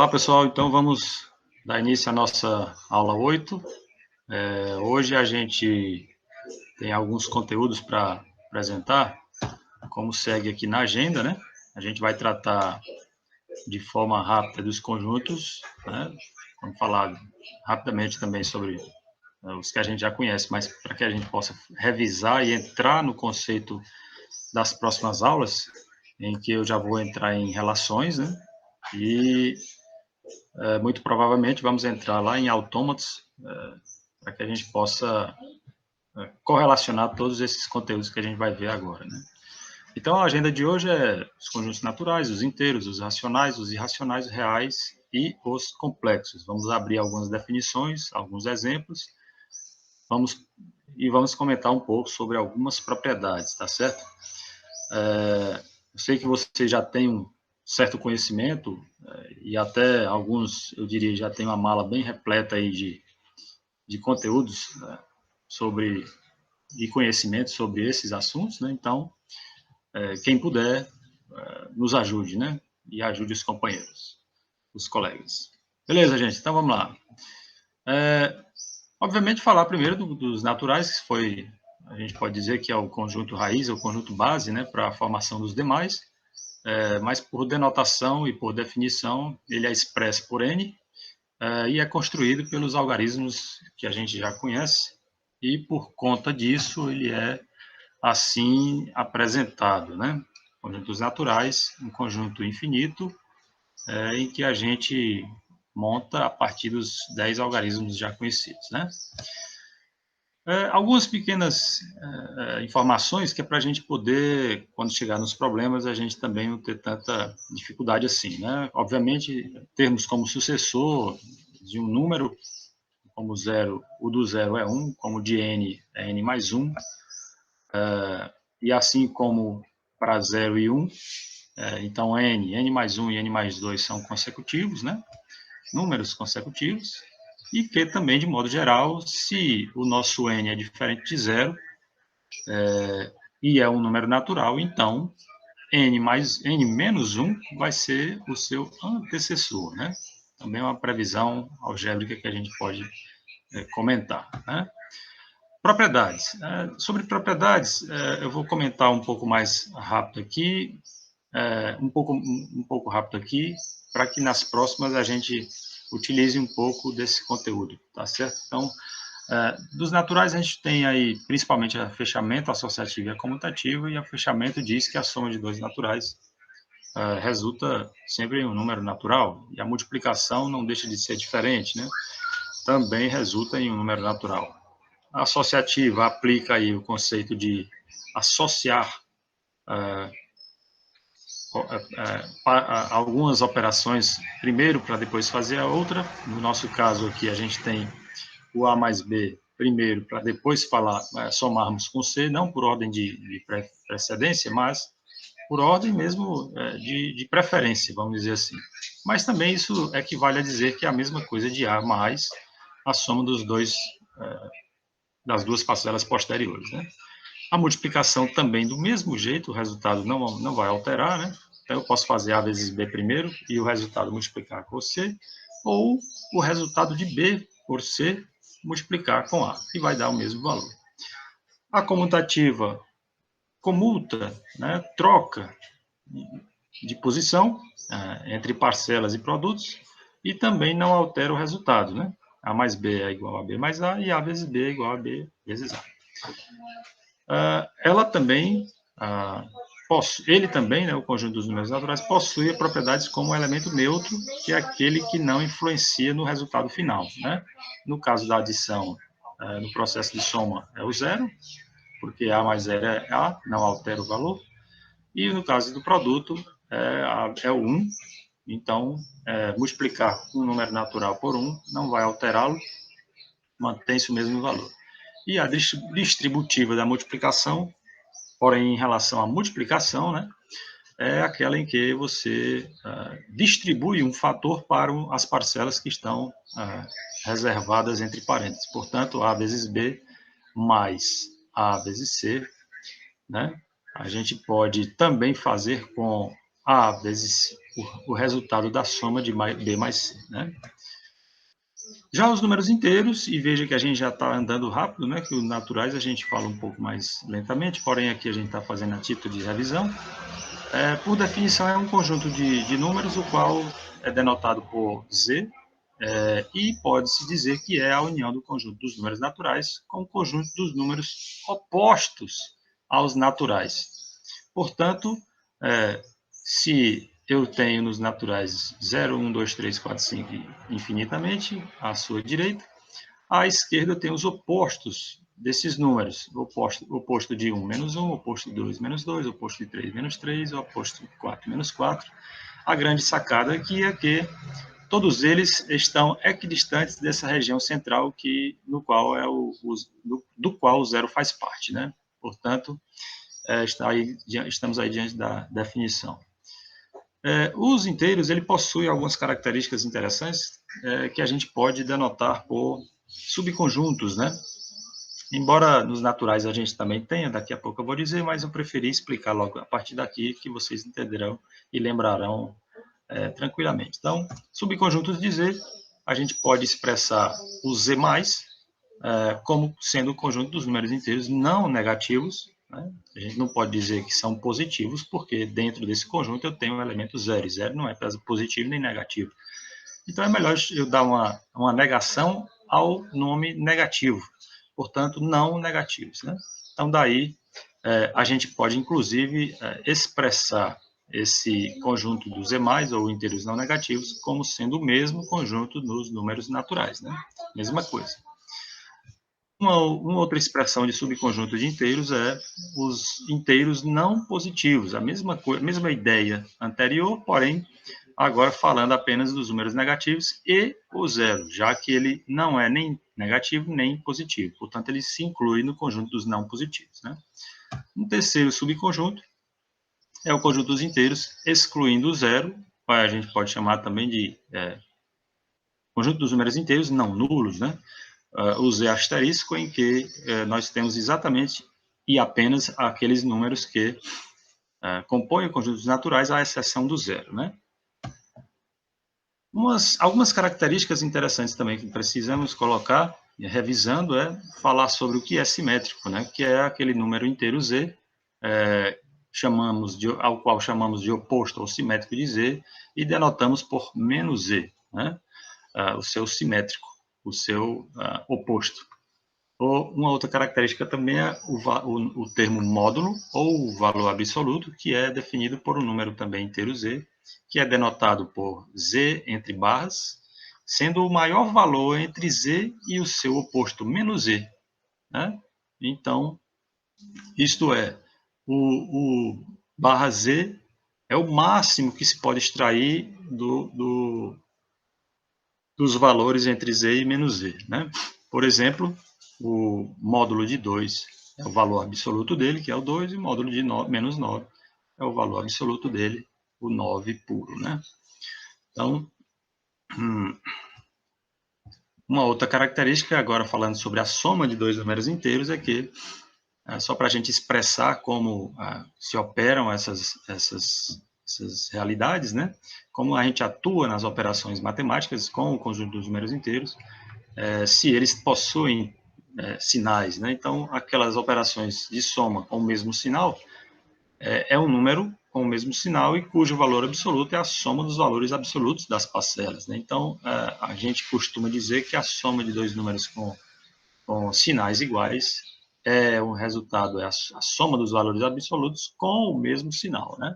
Olá, pessoal. Então, vamos dar início à nossa aula 8. Hoje a gente tem alguns conteúdos para apresentar, como segue aqui na agenda, né? A gente vai tratar de forma rápida dos conjuntos, né? Vamos falar rapidamente também sobre os que a gente já conhece, mas para que a gente possa revisar e entrar no conceito das próximas aulas, em que eu já vou entrar em relações, né? E muito provavelmente vamos entrar lá em autômatos, para que a gente possa correlacionar todos esses conteúdos que a gente vai ver agora, né? Então, a agenda de hoje é os conjuntos naturais, os inteiros, os racionais, os irracionais, reais e os complexos. Vamos abrir algumas definições, alguns exemplos, vamos comentar um pouco sobre algumas propriedades, tá certo? Eu sei que você já tem um certo conhecimento, e até alguns, eu diria, já tem uma mala bem repleta aí de conteúdos, né, sobre e conhecimento sobre esses assuntos, né? Então, quem puder, nos ajude, né? E ajude os companheiros, os colegas. Beleza, gente? Então vamos lá. Obviamente, falar primeiro dos naturais, que foi, a gente pode dizer que é o conjunto raiz, o conjunto base, né, para a formação dos demais. Mas por denotação e por definição, ele é expresso por N, e é construído pelos algarismos que a gente já conhece, e por conta disso ele é assim apresentado, né? Conjuntos naturais, um conjunto infinito, em que a gente monta a partir dos 10 algarismos já conhecidos, né? Algumas pequenas informações que é para a gente poder, quando chegar nos problemas, a gente também não ter tanta dificuldade assim, né? Obviamente, termos como sucessor de um número, como zero, o do zero é 1, como de n é n mais 1, e assim como para 0 e 1, então n mais 1 e n mais 2 são consecutivos, né? Números consecutivos, e que também, de modo geral, se o nosso n é diferente de zero, e é um número natural, então n menos 1 vai ser o seu antecessor, né? Também é uma previsão algébrica que a gente pode comentar, né? Propriedades. Sobre propriedades, eu vou comentar um pouco mais rápido aqui, um pouco rápido aqui, para que nas próximas a gente utilize um pouco desse conteúdo, tá certo? Então, dos naturais a gente tem aí principalmente a fechamento associativo e a comutativo, e a fechamento diz que a soma de dois naturais resulta sempre em um número natural, e a multiplicação não deixa de ser diferente, né? Também resulta em um número natural. A associativa aplica aí o conceito de associar algumas operações primeiro para depois fazer a outra. No nosso caso aqui a gente tem o A mais B primeiro para depois somarmos com C, não por ordem de precedência, mas por ordem mesmo de preferência, vamos dizer assim. Mas também isso equivale a dizer que é a mesma coisa de A mais a soma das duas parcelas posteriores, né? A multiplicação também do mesmo jeito, o resultado não vai alterar, né? Então eu posso fazer A vezes B primeiro e o resultado multiplicar com C, ou o resultado de B por C multiplicar com A, e vai dar o mesmo valor. A comutativa comuta, né, troca de posição entre parcelas e produtos, e também não altera o resultado, né? A mais B é igual a B mais A, e A vezes B é igual a B vezes A. Ela também, ele também, né, o conjunto dos números naturais, possui propriedades como elemento neutro, que é aquele que não influencia no resultado final, né? No caso da adição, no processo de soma, é o zero, porque A mais zero é A, não altera o valor. E no caso do produto, é o 1, então, multiplicar um número natural por 1 não vai alterá-lo, mantém-se o mesmo valor. E a distributiva da multiplicação, porém, em relação à multiplicação, né, é aquela em que você distribui um fator para as parcelas que estão reservadas entre parênteses. Portanto, A vezes B mais A vezes C, né? A gente pode também fazer com A vezes o resultado da soma de B mais C, né? Já os números inteiros, e veja que a gente já está andando rápido, né? Que os naturais a gente fala um pouco mais lentamente, porém aqui a gente está fazendo a título de revisão. Por definição, é um conjunto de números, o qual é denotado por Z, e pode-se dizer que é a união do conjunto dos números naturais com o conjunto dos números opostos aos naturais. Portanto, se eu tenho nos naturais 0, 1, 2, 3, 4, 5 infinitamente, à sua direita, à esquerda eu tenho os opostos desses números. O oposto de 1, menos 1, oposto de 2, menos 2, oposto de 3, menos 3, oposto de 4, menos 4. A grande sacada aqui é que todos eles estão equidistantes dessa região central no qual do qual o zero faz parte, né? Portanto, estamos aí diante da definição. Os inteiros, ele possui algumas características interessantes que a gente pode denotar por subconjuntos, né? Embora nos naturais a gente também tenha, daqui a pouco eu vou dizer, mas eu preferi explicar logo a partir daqui que vocês entenderão e lembrarão tranquilamente. Então, subconjuntos de Z, a gente pode expressar o Z+, como sendo o conjunto dos números inteiros não negativos, né? A gente não pode dizer que são positivos, porque dentro desse conjunto eu tenho o elemento zero, e zero não é positivo nem negativo. Então é melhor eu dar uma negação ao nome negativo, portanto, não negativos, né? Então daí a gente pode, inclusive, expressar esse conjunto dos Z+, ou inteiros não negativos, como sendo o mesmo conjunto dos números naturais, né? Mesma coisa. Uma outra expressão de subconjunto de inteiros é os inteiros não positivos, a mesma ideia anterior, porém, agora falando apenas dos números negativos e o zero, já que ele não é nem negativo nem positivo, portanto, ele se inclui no conjunto dos não positivos, né? Um terceiro subconjunto é o conjunto dos inteiros, excluindo o zero, a gente pode chamar também de conjunto dos números inteiros não nulos, né? O Z asterisco, em que nós temos exatamente e apenas aqueles números que compõem o conjunto dos naturais, à exceção do zero, né? Algumas características interessantes também que precisamos colocar, revisando, falar sobre o que é simétrico, né? Que é aquele número inteiro Z, ao qual chamamos de oposto ou simétrico de Z, e denotamos por menos Z, né? O seu simétrico, o seu oposto. Uma outra característica também é o termo módulo, ou valor absoluto, que é definido por um número também inteiro Z, que é denotado por Z entre barras, sendo o maior valor entre Z e o seu oposto, menos Z, né? Então, isto é, o barra Z é o máximo que se pode extrair dos valores entre Z e menos Z, né? Por exemplo, o módulo de 2 é o valor absoluto dele, que é o 2, e o módulo de menos 9 é o valor absoluto dele, o 9 puro, né? Então, uma outra característica, agora falando sobre a soma de dois números inteiros, é que, só para a gente expressar como se operam essas realidades, né? Como a gente atua nas operações matemáticas com o conjunto dos números inteiros, se eles possuem sinais, né? Então, aquelas operações de soma com o mesmo sinal é um número com o mesmo sinal e cujo valor absoluto é a soma dos valores absolutos das parcelas, né? Então, a gente costuma dizer que a soma de dois números com sinais iguais o resultado é a soma dos valores absolutos com o mesmo sinal, né?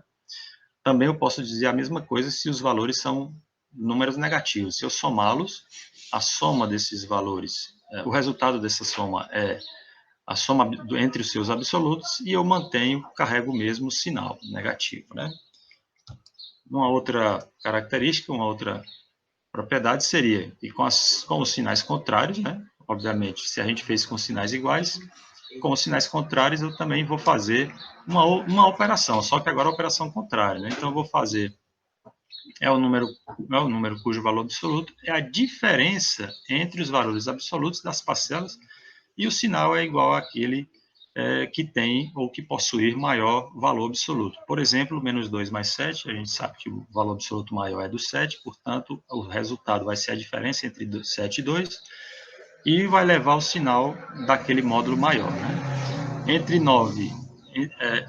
Também eu posso dizer a mesma coisa se os valores são números negativos. Se eu somá-los, a soma desses valores, o resultado dessa soma é a soma entre os seus absolutos e eu carrego o mesmo sinal negativo, né? Uma outra característica, uma outra propriedade seria que com os sinais contrários, né? Obviamente, se a gente fez com sinais iguais, com os sinais contrários eu também vou fazer uma operação, só que agora a operação contrária, né? Então eu vou fazer é o número cujo valor absoluto é a diferença entre os valores absolutos das parcelas e o sinal é igual àquele que tem ou que possuir maior valor absoluto. Por exemplo, menos 2 mais 7, a gente sabe que o valor absoluto maior é do 7, portanto, o resultado vai ser a diferença entre 7 e 2, e vai levar o sinal daquele módulo maior, né? Entre 9,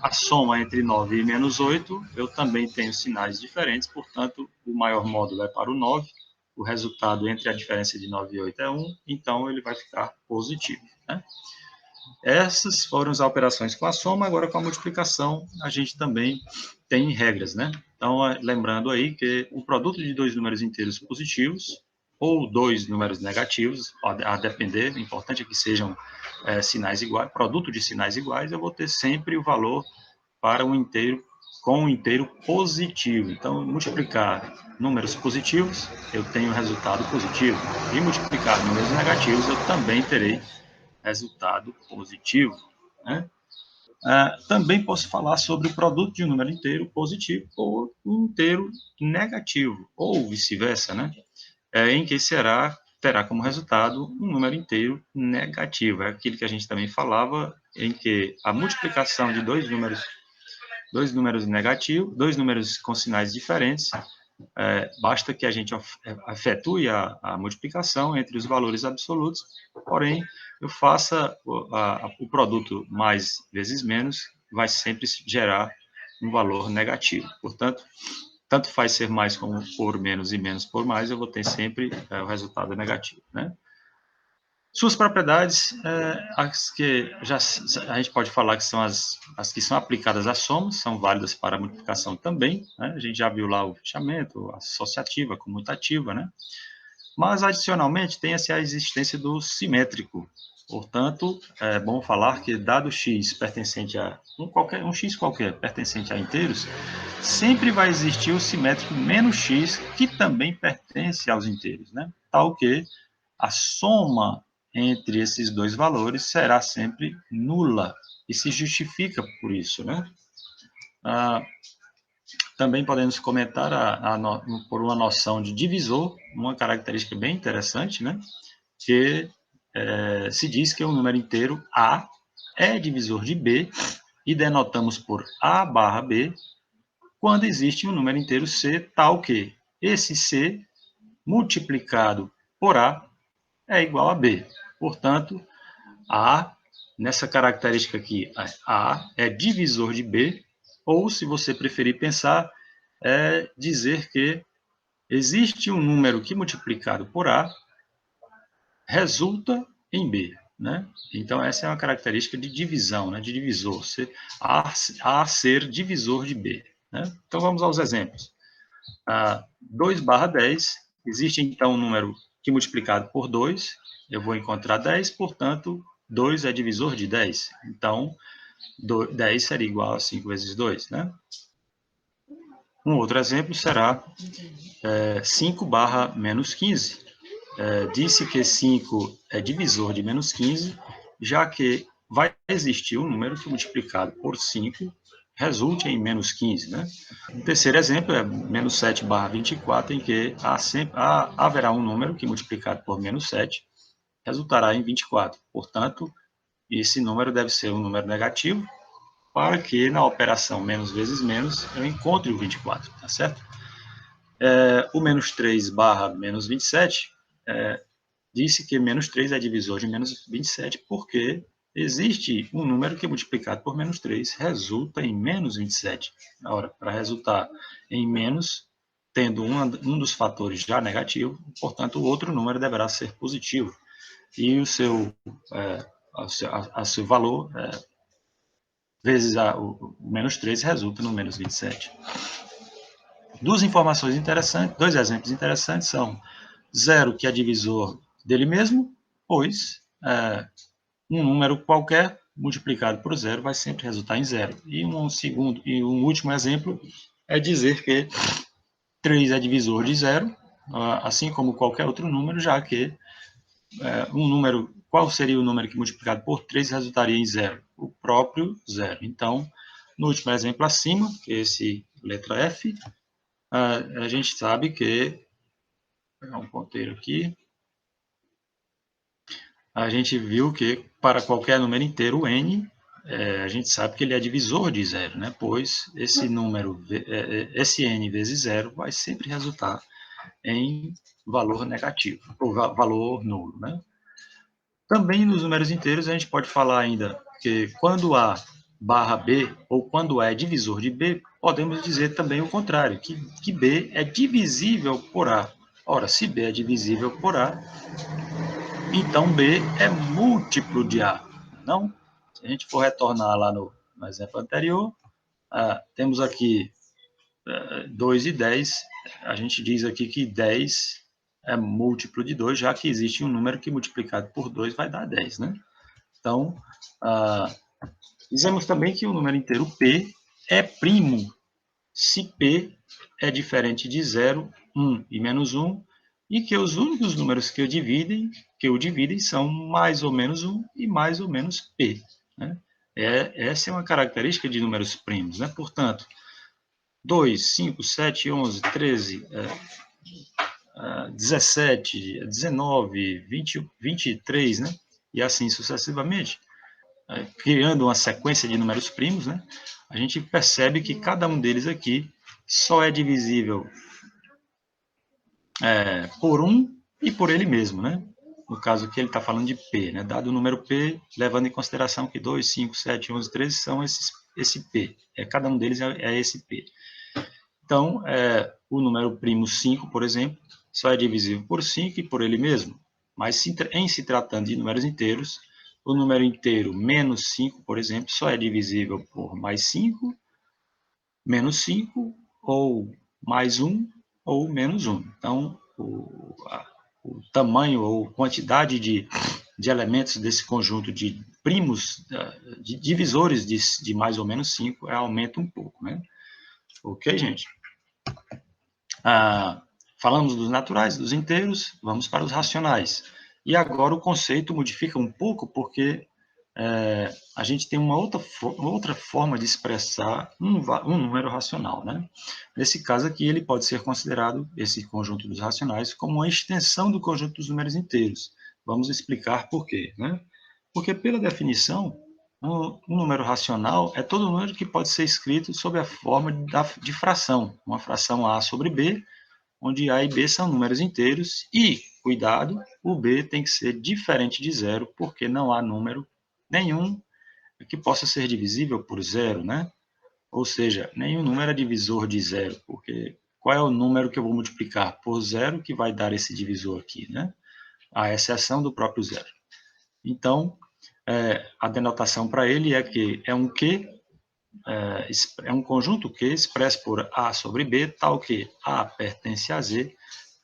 a soma entre 9 e menos 8, eu também tenho sinais diferentes, portanto, o maior módulo é para o 9, o resultado entre a diferença de 9 e 8 é 1, então ele vai ficar positivo, né? Essas foram as operações com a soma, agora com a multiplicação a gente também tem regras, né? Então, lembrando aí que o produto de dois números inteiros positivos ou dois números negativos, a depender, o importante é que sejam sinais iguais, produto de sinais iguais, eu vou ter sempre o valor para um inteiro com um inteiro positivo. Então, multiplicar números positivos, eu tenho resultado positivo. E multiplicar números negativos, eu também terei resultado positivo, né? Também posso falar sobre o produto de um número inteiro positivo ou um inteiro negativo, ou vice-versa, né? Em que terá como resultado um número inteiro negativo. É aquilo que a gente também falava, em que a multiplicação de dois números negativos, dois números com sinais diferentes, basta que a gente efetue a multiplicação entre os valores absolutos, porém, eu faça o produto mais vezes menos, vai sempre gerar um valor negativo. Portanto, tanto faz ser mais como por menos e menos por mais, eu vou ter sempre o resultado negativo, né? Suas propriedades, as que a gente pode falar que são as que são aplicadas à soma, são válidas para a multiplicação também, né? A gente já viu lá o fechamento, a associativa, a comutativa, né? Mas, adicionalmente, tem-se a existência do simétrico. Portanto, é bom falar que, dado x pertencente a um x qualquer pertencente a inteiros, sempre vai existir o simétrico menos x, que também pertence aos inteiros, né? Tal que a soma entre esses dois valores será sempre nula, e se justifica por isso, né? Também podemos comentar por uma noção de divisor, uma característica bem interessante, né? Que se diz que um número inteiro A é divisor de B e denotamos por A barra B quando existe um número inteiro C tal que esse C multiplicado por A é igual a B. Portanto, A, nessa característica aqui, A é divisor de B, ou, se você preferir pensar, é dizer que existe um número que multiplicado por A resulta em B, né? Então, essa é uma característica de divisão, né? De divisor, A ser divisor de B, né? Então, vamos aos exemplos. 2 barra 10, existe então um número que multiplicado por 2, eu vou encontrar 10, portanto, 2 é divisor de 10. Então, 10 seria igual a 5 vezes 2, né? Um outro exemplo será 5 barra menos 15. Disse que 5 é divisor de menos 15, já que vai existir um número que multiplicado por 5 resulte em menos 15, né? O terceiro exemplo é menos 7 barra 24, em que haverá um número que multiplicado por menos 7 resultará em 24. Portanto, esse número deve ser um número negativo, para que na operação menos vezes menos eu encontre o 24, tá certo? O menos 3 barra menos 27 disse que menos 3 é divisor de menos 27, porque existe um número que multiplicado por menos 3 resulta em menos 27. Ora, para resultar em menos, tendo um dos fatores já negativo, portanto, o outro número deverá ser positivo. E o seu valor vezes o menos 3 resulta no menos 27. Duas informações interessantes, dois exemplos interessantes são 0, que é divisor dele mesmo, pois um número qualquer multiplicado por 0 vai sempre resultar em 0. E um último exemplo é dizer que 3 é divisor de 0, assim como qualquer outro número, já que qual seria o número que multiplicado por 3 resultaria em 0? O próprio 0. Então, no último exemplo acima, que é esse letra F, a gente sabe que, vou pegar um ponteiro aqui, a gente viu que para qualquer número inteiro n, a gente sabe que ele é divisor de zero, né? Pois esse número, esse n vezes zero, vai sempre resultar em valor negativo, ou valor nulo, né? Também nos números inteiros a gente pode falar ainda que quando A barra B, ou quando A é divisor de B, podemos dizer também o contrário, que B é divisível por A. Ora, se B é divisível por A, então B é múltiplo de A, não? Se a gente for retornar lá no exemplo anterior, temos aqui 2 e 10, a gente diz aqui que 10 é múltiplo de 2, já que existe um número que multiplicado por 2 vai dar 10, né? Então, dizemos também que o número inteiro P é primo se P é diferente de 0, 1 e menos 1, e que os únicos números que o dividem são mais ou menos 1 e mais ou menos P. Né? Essa é uma característica de números primos. Né? Portanto, 2, 5, 7, 11, 13, 17, 19, 20, 23, né? E assim sucessivamente, criando uma sequência de números primos, né? A gente percebe que cada um deles aqui só é divisível por 1 e por ele mesmo, né? No caso aqui ele está falando de P, né? Dado o número P, levando em consideração que 2, 5, 7, 11, 13 são esse P. Cada um deles é esse P. Então, o número primo 5, por exemplo, só é divisível por 5 e por ele mesmo. Mas em se tratando de números inteiros, o número inteiro menos 5, por exemplo, só é divisível por mais 5, menos 5, ou mais 1, ou menos 1. Então, o tamanho ou quantidade de elementos desse conjunto de primos, de divisores de mais ou menos 5, aumenta um pouco, né? Ok, gente? Falamos dos naturais, dos inteiros, vamos para os racionais. E agora o conceito modifica um pouco, porque a gente tem uma outra forma de expressar um número racional. Né? Nesse caso aqui, ele pode ser considerado, esse conjunto dos racionais, como uma extensão do conjunto dos números inteiros. Vamos explicar por quê. Né? Porque, pela definição, um número racional é todo número que pode ser escrito sob a forma de fração. Uma fração A sobre B, onde A e B são números inteiros e, cuidado, o B tem que ser diferente de zero, porque não há número nenhum que possa ser divisível por zero, né? Ou seja, nenhum número é divisor de zero, porque qual é o número que eu vou multiplicar por zero que vai dar esse divisor aqui, né? A exceção do próprio zero. Então, a denotação para ele é que é um Q, é um conjunto Q expresso por A sobre B, tal que A pertence a Z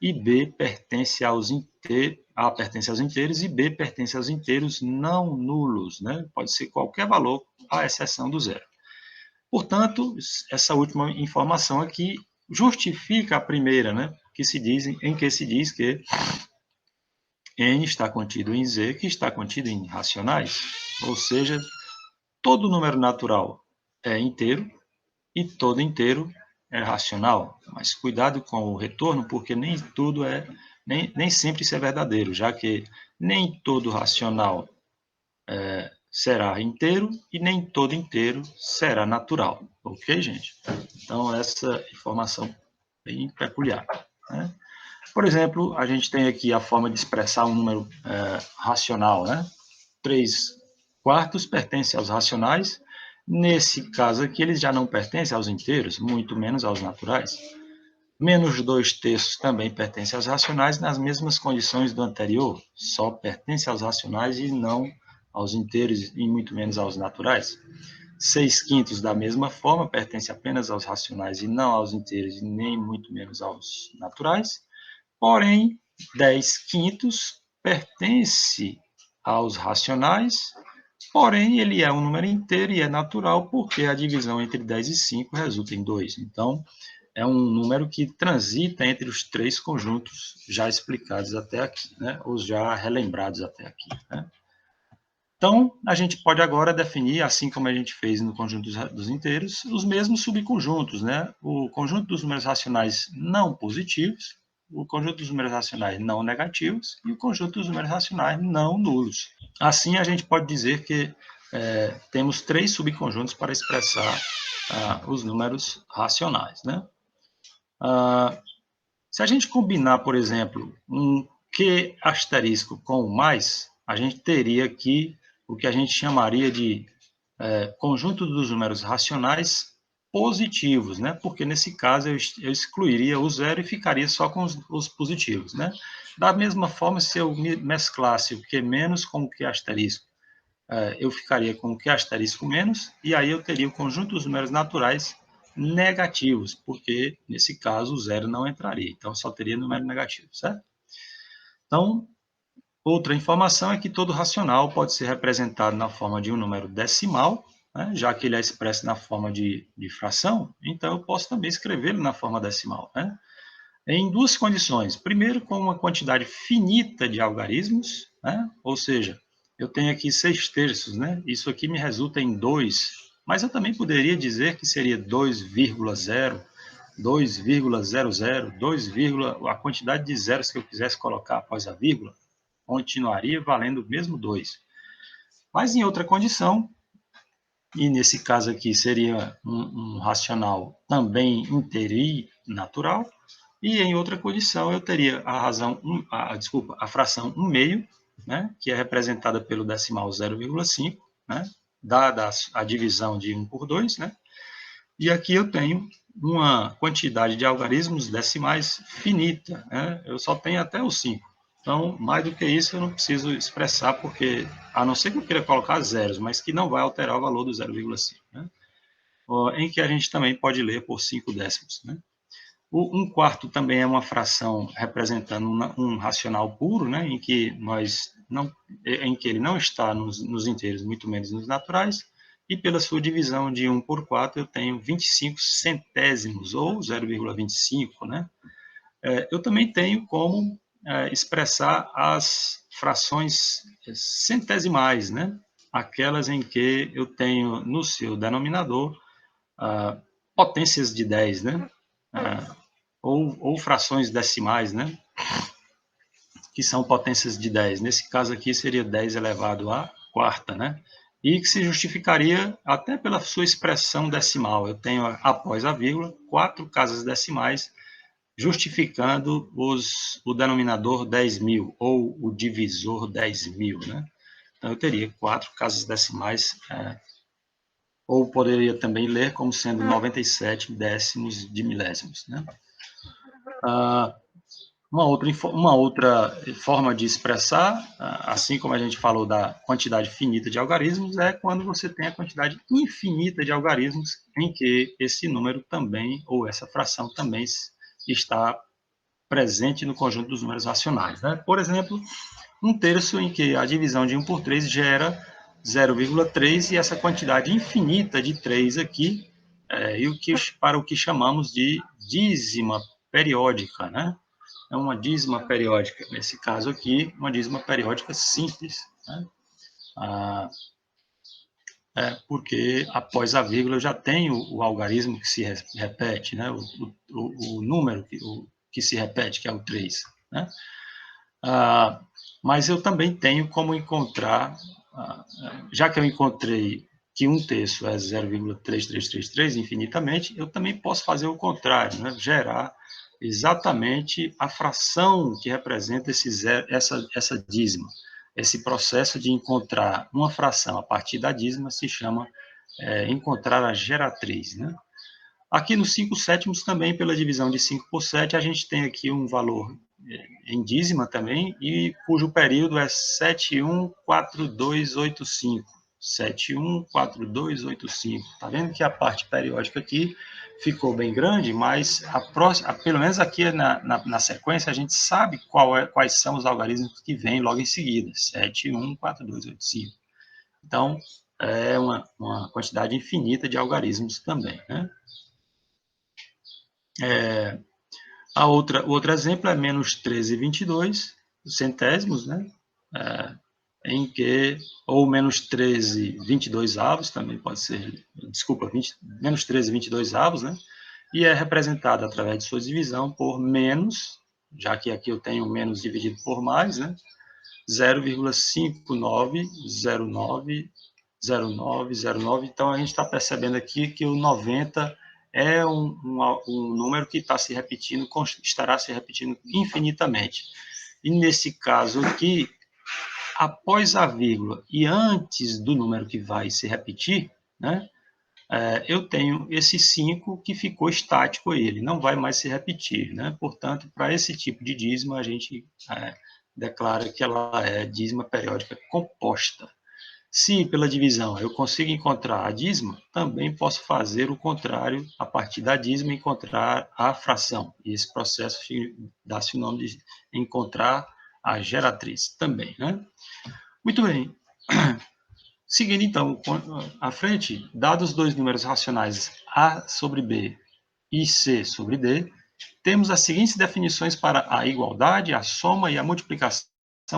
e B pertence aos inteiros, A pertence aos inteiros e B pertence aos inteiros não nulos, né? Pode ser qualquer valor, à exceção do zero. Portanto, essa última informação aqui justifica a primeira, né? Em que se diz que N está contido em Z, que está contido em racionais, ou seja, todo número natural é inteiro e todo inteiro é racional. Mas cuidado com o retorno, porque nem tudo nem sempre isso é verdadeiro, já que nem todo racional será inteiro e nem todo inteiro será natural. Ok, gente? Então, essa informação bem peculiar. Né? Por exemplo, a gente tem aqui a forma de expressar um número racional, né? 3/4 pertence aos racionais. Nesse caso aqui, eles já não pertencem aos inteiros, muito menos aos naturais. Menos 2/3 também pertence aos racionais nas mesmas condições do anterior, só pertence aos racionais e não aos inteiros e muito menos aos naturais. 6/5 da mesma forma pertence apenas aos racionais e não aos inteiros e nem muito menos aos naturais. Porém, 10/5 pertence aos racionais, porém ele é um número inteiro e é natural porque a divisão entre 10 e 5 resulta em 2. Então, é um número que transita entre os três conjuntos já explicados até aqui, né? Ou já relembrados até aqui. Né? Então, a gente pode agora definir, assim como a gente fez no conjunto dos inteiros, os mesmos subconjuntos, né? O conjunto dos números racionais não positivos, o conjunto dos números racionais não negativos e o conjunto dos números racionais não nulos. Assim, a gente pode dizer que temos 3 subconjuntos para expressar os números racionais, né? Se a gente combinar, por exemplo, um Q asterisco com o mais, a gente teria aqui o que a gente chamaria de conjunto dos números racionais positivos, né? Porque nesse caso eu excluiria o zero e ficaria só com os positivos, né? Da mesma forma, se eu mesclasse o Q menos com o Q asterisco, eu ficaria com o Q asterisco menos, e aí eu teria o conjunto dos números naturais negativos, porque nesse caso o zero não entraria, então só teria número negativo, certo? Então, outra informação é que todo racional pode ser representado na forma de um número decimal, né? Já que ele é expresso na forma de fração, então eu posso também escrevê-lo na forma decimal, né? Em duas condições. Primeiro, com uma quantidade finita de algarismos, né? Ou seja, eu tenho aqui 6/3, né? Isso aqui me resulta em 2, mas eu também poderia dizer que seria 2,0, 2,00, 2, a quantidade de zeros que eu quisesse colocar após a vírgula, continuaria valendo o mesmo 2. Mas em outra condição, e nesse caso aqui seria um racional também inteiro e natural, e em outra condição eu teria a fração 1 meio, né, que é representada pelo decimal 0,5, né, dada a divisão de 1 por 2, né, e aqui eu tenho uma quantidade de algarismos decimais finita, né, eu só tenho até o 5. Então, mais do que isso, eu não preciso expressar, porque, a não ser que eu queira colocar zeros, mas que não vai alterar o valor do 0,5, né, em que a gente também pode ler por 5/10, né. O 1/4 também é uma fração representando um racional puro, né, em que ele não está nos inteiros, muito menos nos naturais, e pela sua divisão de 1 por 4, eu tenho 25 centésimos, ou 0,25, né? Eu também tenho como expressar as frações centesimais, né? Aquelas em que eu tenho no seu denominador potências de 10, né? Ou frações decimais, né? Que são potências de 10. Nesse caso aqui seria 10 elevado à quarta, né? E que se justificaria até pela sua expressão decimal. Eu tenho, após a vírgula, 4 casas decimais, justificando o denominador 10.000, ou o divisor 10.000, né? Então, eu teria 4 casas decimais, ou poderia também ler como sendo 97 décimos de milésimos, né? Uma outra forma de expressar, assim como a gente falou da quantidade finita de algarismos, é quando você tem a quantidade infinita de algarismos em que esse número também, ou essa fração também está presente no conjunto dos números racionais, né? Por exemplo, 1/3 em que a divisão de 1 por 3 gera 0,3, e essa quantidade infinita de 3 aqui, para o que chamamos de dízima periódica, né? É uma dízima periódica, nesse caso aqui, uma dízima periódica simples, né? Porque após a vírgula eu já tenho o algarismo que se repete, né? O número que se repete, que é o 3, né? Mas eu também tenho como encontrar, já que eu encontrei que 1/3 é 0,3333 infinitamente, eu também posso fazer o contrário, né? Gerar exatamente a fração que representa essa dízima. Esse processo de encontrar uma fração a partir da dízima se chama encontrar a geratriz, né? Aqui no 5/7 também, pela divisão de 5 por 7, a gente tem aqui um valor em dízima também, e cujo período é 714285. 714285. Está vendo que a parte periódica aqui ficou bem grande, mas pelo menos aqui na sequência, a gente sabe quais são os algarismos que vêm logo em seguida. 714285. Então, é uma quantidade infinita de algarismos também, né? O outro exemplo é menos 13,22 centésimos, né? Em que, ou menos 13,22 avos, também pode ser, desculpa, menos 13,22 avos, né? E é representado através de sua divisão por menos, já que aqui eu tenho menos dividido por mais, né? 0,5909 0909. Então, a gente está percebendo aqui que o 90 é um número que está se repetindo, estará se repetindo infinitamente. E nesse caso aqui, após a vírgula e antes do número que vai se repetir, né, eu tenho esse 5 que ficou estático, ele não vai mais se repetir, né? Portanto, para esse tipo de dízima, a gente declara que ela é dízima periódica composta. Se pela divisão eu consigo encontrar a dízima, também posso fazer o contrário, a partir da dízima encontrar a fração. E esse processo dá-se o nome de encontrar a geratriz também, né? Muito bem. Seguindo, então, à frente, dados os dois números racionais A sobre B e C sobre D, temos as seguintes definições para a igualdade, a soma e a multiplicação,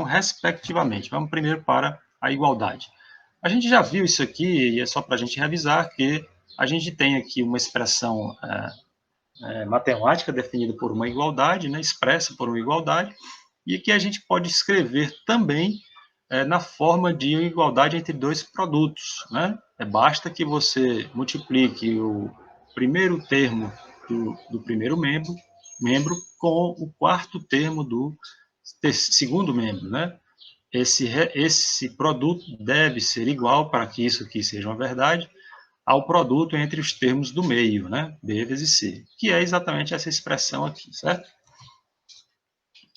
respectivamente. Vamos primeiro para a igualdade. A gente já viu isso aqui, e é só para a gente revisar, que a gente tem aqui uma expressão matemática definida por uma igualdade, né, expressa por uma igualdade, e que a gente pode escrever também na forma de igualdade entre dois produtos, né? Basta que você multiplique o primeiro termo do primeiro membro com o quarto termo do segundo membro, né? Esse produto deve ser igual, para que isso aqui seja uma verdade, ao produto entre os termos do meio, né? B vezes C, que é exatamente essa expressão aqui, certo?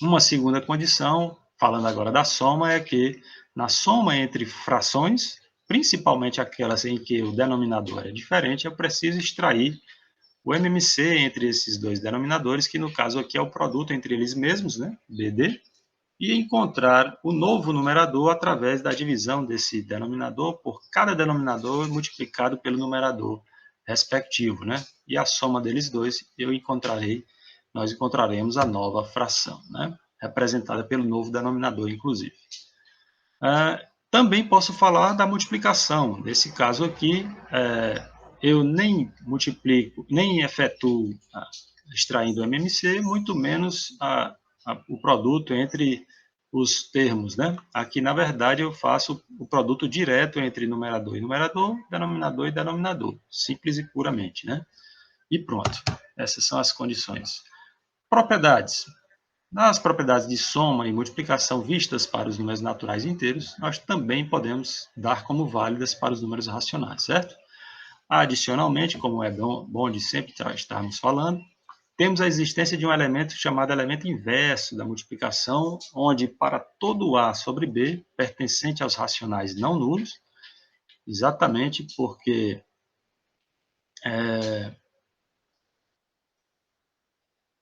Uma segunda condição, falando agora da soma, é que na soma entre frações, principalmente aquelas em que o denominador é diferente, eu preciso extrair o MMC entre esses dois denominadores, que no caso aqui é o produto entre eles mesmos, né? BD, e encontrar o novo numerador através da divisão desse denominador por cada denominador multiplicado pelo numerador respectivo, né? E a soma deles dois nós encontraremos a nova fração, né? Representada pelo novo denominador, inclusive. Também posso falar da multiplicação. Nesse caso aqui, eu nem multiplico, nem efetuo extraindo o MMC, muito menos o produto entre os termos, né? Aqui, na verdade, eu faço o produto direto entre numerador e numerador, denominador e denominador, simples e puramente, né? E pronto. Essas são as condições. Propriedades. Nas propriedades de soma e multiplicação vistas para os números naturais inteiros, nós também podemos dar como válidas para os números racionais, certo? Adicionalmente, como é bom de sempre estarmos falando, temos a existência de um elemento chamado elemento inverso da multiplicação, onde para todo A sobre B, pertencente aos racionais não nulos, exatamente porque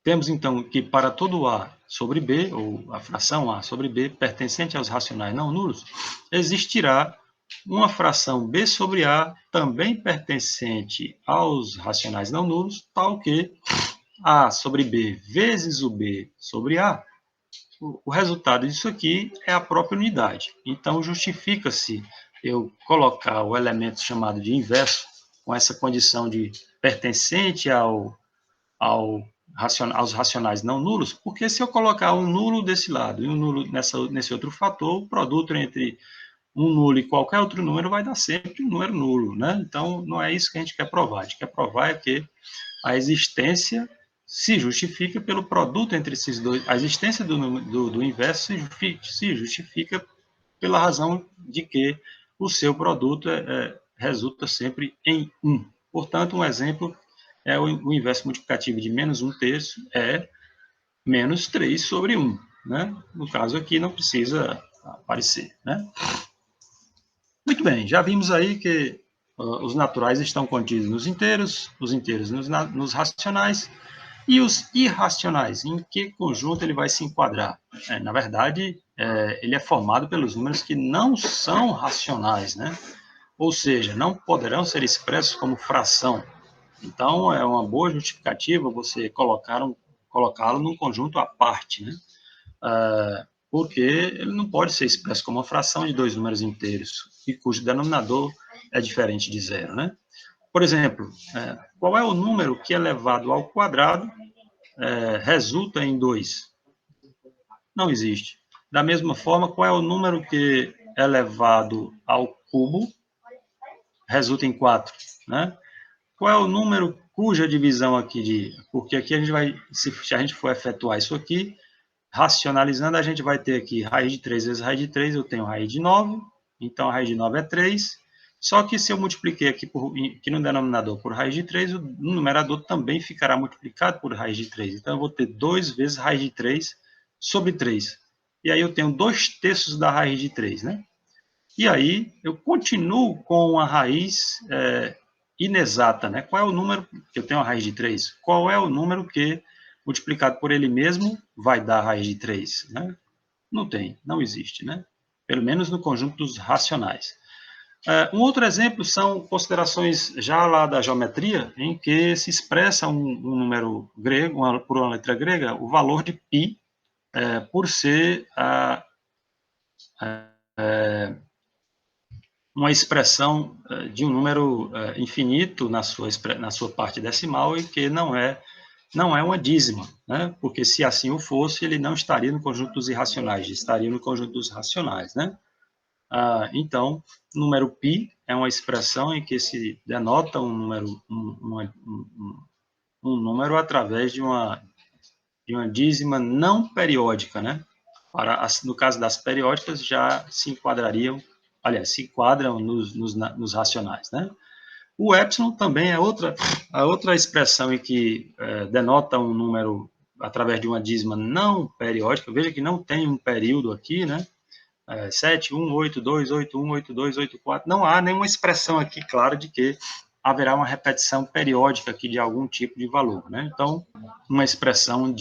temos então que para todo A sobre B, ou a fração A sobre B, pertencente aos racionais não nulos, existirá uma fração B sobre A, também pertencente aos racionais não nulos, tal que A sobre B vezes o B sobre A, o resultado disso aqui é a própria unidade. Então, justifica-se eu colocar o elemento chamado de inverso, com essa condição de pertencente aos racionais não nulos, porque se eu colocar um nulo desse lado e um nulo nesse outro fator, o produto entre um nulo e qualquer outro número vai dar sempre um número nulo, né? Então, não é isso que a gente quer provar. A gente quer provar que a existência se justifica pelo produto entre esses dois. A existência do inverso se justifica pela razão de que o seu produto resulta sempre em 1. Portanto, um exemplo é o inverso multiplicativo de menos 1/3 é menos 3 sobre 1. Né? No caso aqui não precisa aparecer. Né? Muito bem, já vimos aí que os naturais estão contidos nos inteiros, os inteiros nos racionais, e os irracionais, em que conjunto ele vai se enquadrar? Na verdade, ele é formado pelos números que não são racionais, né? Ou seja, não poderão ser expressos como fração. Então, é uma boa justificativa você colocá-lo num conjunto à parte, né? Porque ele não pode ser expresso como uma fração de dois números inteiros, e cujo denominador é diferente de zero, né? Por exemplo, qual é o número que elevado ao quadrado resulta em 2? Não existe. Da mesma forma, qual é o número que elevado ao cubo resulta em 4, né? Qual é o número cuja divisão aqui porque aqui a gente vai, se a gente for efetuar isso aqui, racionalizando, a gente vai ter aqui raiz de 3 vezes raiz de 3, eu tenho raiz de 9, então a raiz de 9 é 3, só que se eu multipliquei aqui, aqui no denominador por raiz de 3, no numerador também ficará multiplicado por raiz de 3, então eu vou ter 2 vezes raiz de 3 sobre 3, e aí eu tenho 2/3 da raiz de 3, né? E aí eu continuo com a raiz inexata, né? Qual é o número, que eu tenho a raiz de 3, qual é o número que, multiplicado por ele mesmo, vai dar a raiz de 3, né? Não tem, não existe, né? Pelo menos no conjunto dos racionais. Um outro exemplo são considerações já lá da geometria, em que se expressa um número grego, por uma letra grega, o valor de π, por ser uma expressão de um número infinito na sua parte decimal e que não é uma dízima, né? Porque se assim o fosse, ele não estaria no conjunto dos irracionais, estaria no conjunto dos racionais, né? Então, o número π é uma expressão em que se denota um número através de uma dízima não periódica, né? No caso das periódicas, já se enquadrariam, aliás, se enquadram nos racionais, né? O epsilon também é outra expressão em que denota um número através de uma dízima não periódica. Veja que não tem um período aqui, né? 7, 1, 8, 2, 8, 1, 8, 2, 8, 4. Não há nenhuma expressão aqui clara de que haverá uma repetição periódica aqui de algum tipo de valor, né? Então, uma expressão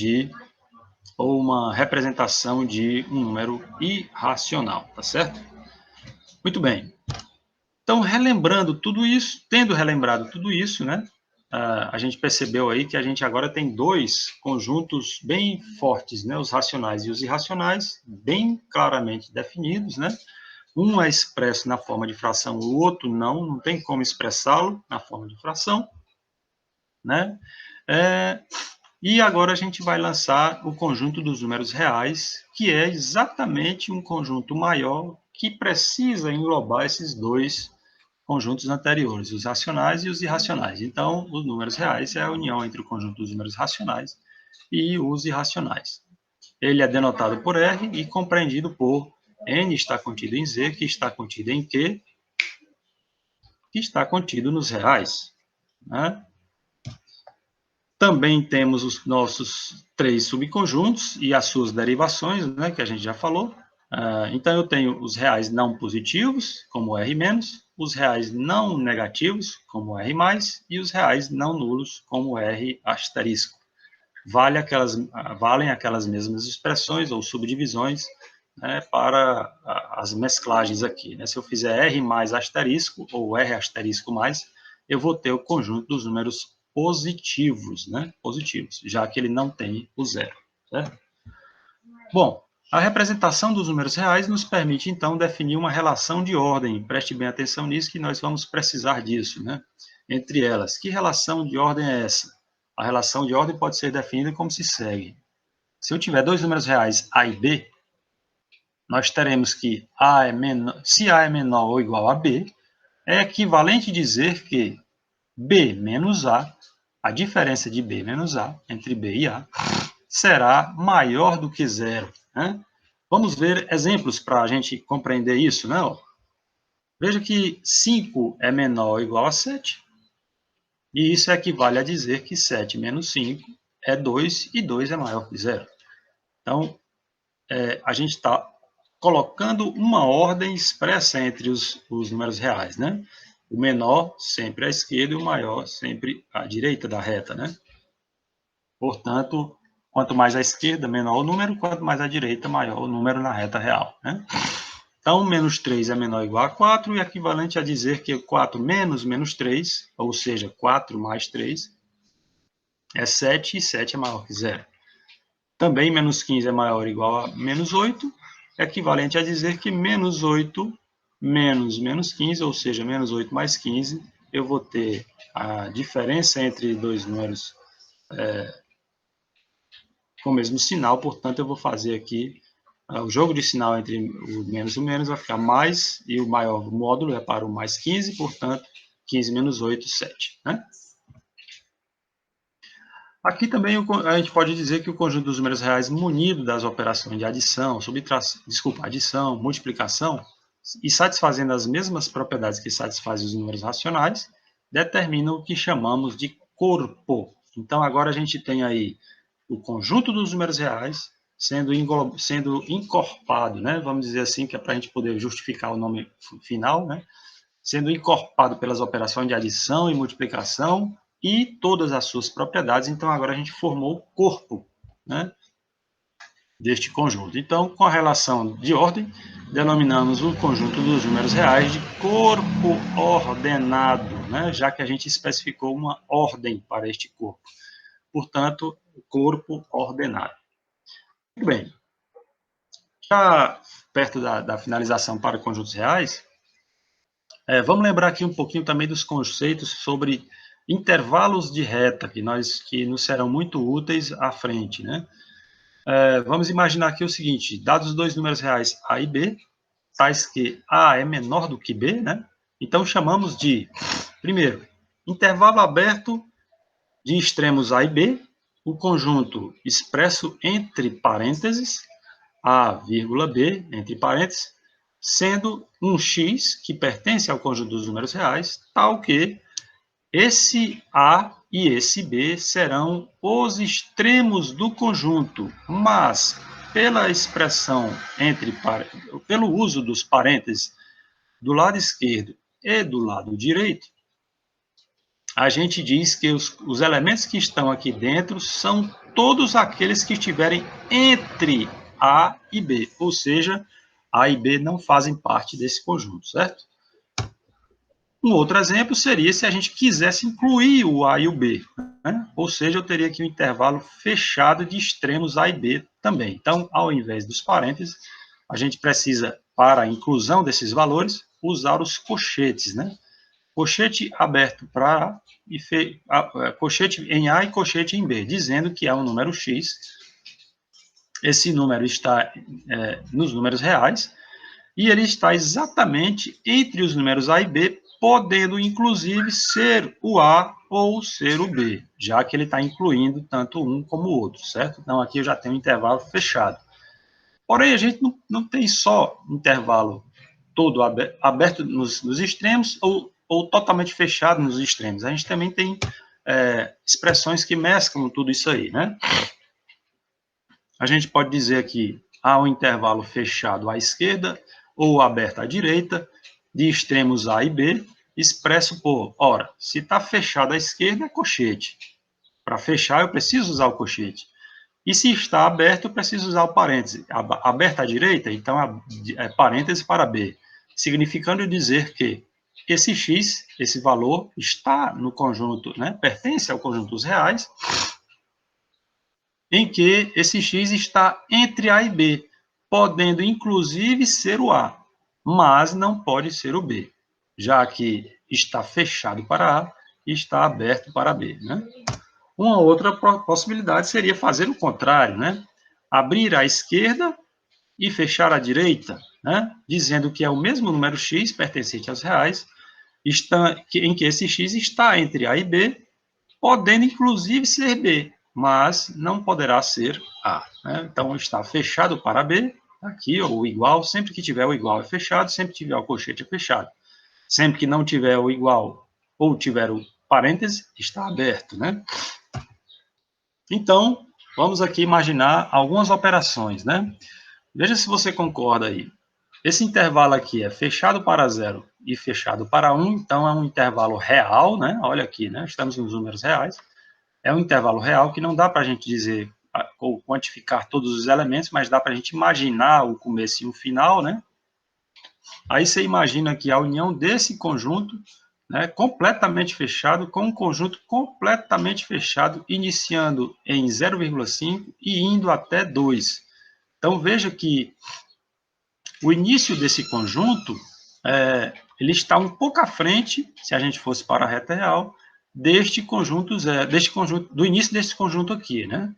ou uma representação de um número irracional, tá certo? Muito bem. Então, tendo relembrado tudo isso, né, a gente percebeu aí que a gente agora tem dois conjuntos bem fortes, né, os racionais e os irracionais, bem claramente definidos, né? Um é expresso na forma de fração, o outro não tem como expressá-lo na forma de fração, né? E agora a gente vai lançar o conjunto dos números reais, que é exatamente um conjunto maior que precisa englobar esses dois conjuntos anteriores, os racionais e os irracionais. Então, os números reais é a união entre o conjunto dos números racionais e os irracionais. Ele é denotado por R e compreendido por N está contido em Z, que está contido em Q, que está contido nos reais, né? Também temos os nossos três subconjuntos e as suas derivações, né, que a gente já falou. Então, eu tenho os reais não positivos, como R-, os reais não negativos, como R+, e os reais não nulos, como R**. Valem aquelas mesmas expressões ou subdivisões, né, para as mesclagens aqui, né? Se eu fizer R mais asterisco ou R asterisco mais, eu vou ter o conjunto dos números positivos, né? Positivos, já que ele não tem o zero, certo? Bom, a representação dos números reais nos permite, então, definir uma relação de ordem. Preste bem atenção nisso, que nós vamos precisar disso, né? Entre elas, que relação de ordem é essa? A relação de ordem pode ser definida como se segue. Se eu tiver dois números reais A e B, nós teremos que se A é menor ou igual a B, é equivalente dizer que B menos a diferença de B menos A, entre B e A, será maior do que zero, né? Vamos ver exemplos para a gente compreender isso, né? Veja que 5 é menor ou igual a 7, e isso equivale a dizer que 7 menos 5 é 2, e 2 é maior que zero. Então, a gente está colocando uma ordem expressa entre os números reais, né? O menor sempre à esquerda e o maior sempre à direita da reta, né? Portanto, quanto mais à esquerda, menor o número, quanto mais à direita, maior o número na reta real, né? Então, menos 3 é menor ou igual a 4, e equivalente a dizer que 4 menos menos 3, ou seja, 4 mais 3, é 7, e 7 é maior que zero. Também menos 15 é maior ou igual a menos 8, equivalente a dizer que menos 8 menos menos 15, ou seja, menos 8 mais 15, eu vou ter a diferença entre dois números com o mesmo sinal, portanto, eu vou fazer aqui o jogo de sinal entre o menos vai ficar mais, e o maior módulo é para o mais 15, portanto, 15 menos 8, 7. Né? Aqui também a gente pode dizer que o conjunto dos números reais munido das operações de adição, adição, multiplicação, e satisfazendo as mesmas propriedades que satisfazem os números racionais, determina o que chamamos de corpo. Então, agora a gente tem aí o conjunto dos números reais sendo encorpado, né? Vamos dizer assim, que é para a gente poder justificar o nome final, né? Sendo encorpado pelas operações de adição e multiplicação e todas as suas propriedades. Então, agora a gente formou o corpo, né, deste conjunto. Então, com a relação de ordem, denominamos o conjunto dos números reais de corpo ordenado, né, já que a gente especificou uma ordem para este corpo. Portanto, corpo ordenado. Muito bem. Já perto da finalização para conjuntos reais, vamos lembrar aqui um pouquinho também dos conceitos sobre intervalos de reta, que nos serão muito úteis à frente, né? Vamos imaginar aqui o seguinte, dados os dois números reais A e B, tais que A é menor do que B, né? Então, chamamos de, primeiro, intervalo aberto de extremos A e B, o conjunto expresso entre parênteses, A, vírgula B, entre parênteses, sendo um x, que pertence ao conjunto dos números reais, tal que esse A e esse B serão os extremos do conjunto, mas pela expressão pelo uso dos parênteses do lado esquerdo e do lado direito, a gente diz que os elementos que estão aqui dentro são todos aqueles que estiverem entre A e B, ou seja, A e B não fazem parte desse conjunto, certo? Um outro exemplo seria se a gente quisesse incluir o A e o B, né? Ou seja, eu teria aqui um intervalo fechado de extremos A e B também. Então, ao invés dos parênteses, a gente precisa, para a inclusão desses valores, usar os colchetes, né? Colchete aberto para A, colchete em A e colchete em B, dizendo que é um número X. Esse número está nos números reais, e ele está exatamente entre os números A e B, podendo, inclusive, ser o A ou ser o B, já que ele está incluindo tanto um como o outro, certo? Então, aqui eu já tenho um intervalo fechado. Porém, a gente não tem só intervalo todo aberto nos extremos ou totalmente fechado nos extremos. A gente também tem expressões que mesclam tudo isso aí, né? A gente pode dizer que há um intervalo fechado à esquerda ou aberto à direita, de extremos A e B, expresso por, ora, se está fechado à esquerda, é colchete. Para fechar, eu preciso usar o colchete. E se está aberto, eu preciso usar o parêntese. Aberto à direita, então é parêntese para B, significando dizer que esse X, esse valor, está no conjunto, né, pertence ao conjunto dos reais, em que esse X está entre A e B, podendo inclusive ser o A, mas não pode ser o B, já que está fechado para A e está aberto para B, né? Uma outra possibilidade seria fazer o contrário, né? Abrir à esquerda e fechar à direita, né? Dizendo que é o mesmo número X pertencente aos reais, em que esse X está entre A e B, podendo inclusive ser B, mas não poderá ser A, né? Então, está fechado para B, aqui, ou o igual, sempre que tiver o igual é fechado, sempre que tiver o colchete é fechado. Sempre que não tiver o igual ou tiver o parêntese, está aberto, né? Então, vamos aqui imaginar algumas operações, né? Veja se você concorda aí. Esse intervalo aqui é fechado para 0 e fechado para 1, então é um intervalo real, né? Olha aqui, né? Estamos nos números reais. É um intervalo real que não dá para a gente dizer ou quantificar todos os elementos, mas dá para a gente imaginar o começo e o final, né? Aí você imagina que a união desse conjunto, né, completamente fechado, com um conjunto completamente fechado, iniciando em 0,5 e indo até 2. Então, veja que o início desse conjunto, ele está um pouco à frente, se a gente fosse para a reta real, deste conjunto, do início desse conjunto aqui, né?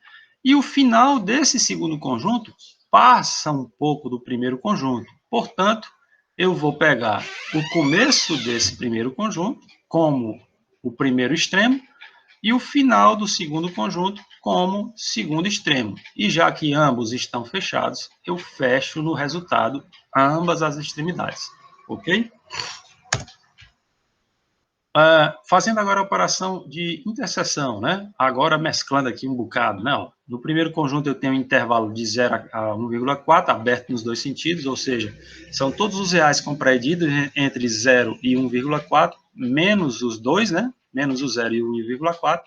E o final desse segundo conjunto passa um pouco do primeiro conjunto. Portanto, eu vou pegar o começo desse primeiro conjunto como o primeiro extremo e o final do segundo conjunto como segundo extremo. E já que ambos estão fechados, eu fecho no resultado ambas as extremidades. Ok? Fazendo agora a operação de interseção, né? Agora mesclando aqui um bocado, né? Ó, no primeiro conjunto eu tenho um intervalo de 0 a 1,4 aberto nos dois sentidos, ou seja, são todos os reais compreendidos entre 0 e 1,4, menos os dois, né? Menos o 0 e o 1,4.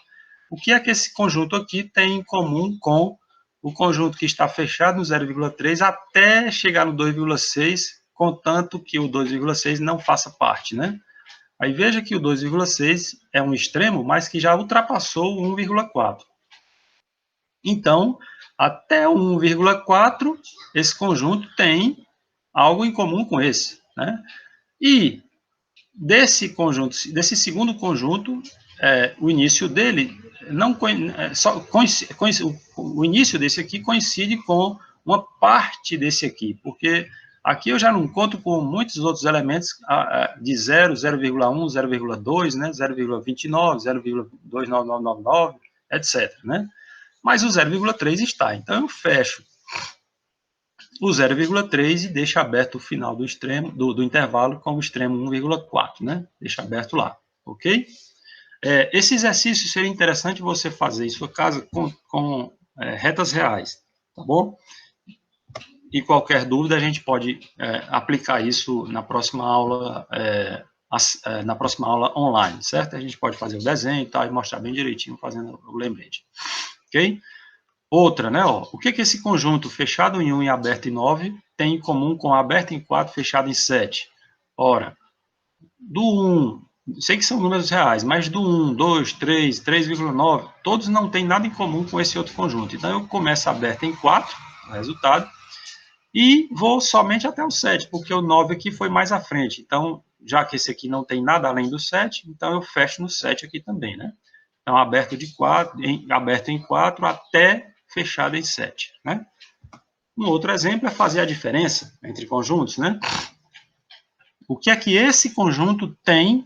O que é que esse conjunto aqui tem em comum com o conjunto que está fechado no 0,3 até chegar no 2,6, contanto que o 2,6 não faça parte, né? Aí veja que o 2,6 é um extremo, mas que já ultrapassou o 1,4. Então, até o 1,4, esse conjunto tem algo em comum com esse, né? E desse conjunto, desse segundo conjunto, o início dele não o início desse aqui coincide com uma parte desse aqui, porque aqui eu já não conto com muitos outros elementos de 0, 0,1, 0,2, né, 0,29, 0,29999, etc, né? Mas o 0,3 está, então eu fecho o 0,3 e deixa aberto o final do extremo do intervalo com o extremo 1,4, né? Deixa aberto lá, ok? Esse exercício seria interessante você fazer em sua casa com retas reais, tá bom? E qualquer dúvida a gente pode aplicar isso na próxima aula, na próxima aula online, certo? A gente pode fazer o desenho e tal e mostrar bem direitinho fazendo o lembrete, ok? Outra, né? Ó, o que esse conjunto fechado em 1 e aberto em 9 tem em comum com aberto em 4 fechado em 7? Ora, do 1, sei que são números reais, mas do 1, 2, 3, 3,9, todos não têm nada em comum com esse outro conjunto. Então, eu começo aberto em 4, o resultado, e vou somente até o 7, porque o 9 aqui foi mais à frente. Então, já que esse aqui não tem nada além do 7, então eu fecho no 7 aqui também, né? Então, aberto em 4 até fechado em 7, né? Um outro exemplo é fazer a diferença entre conjuntos, né? O que é que esse conjunto tem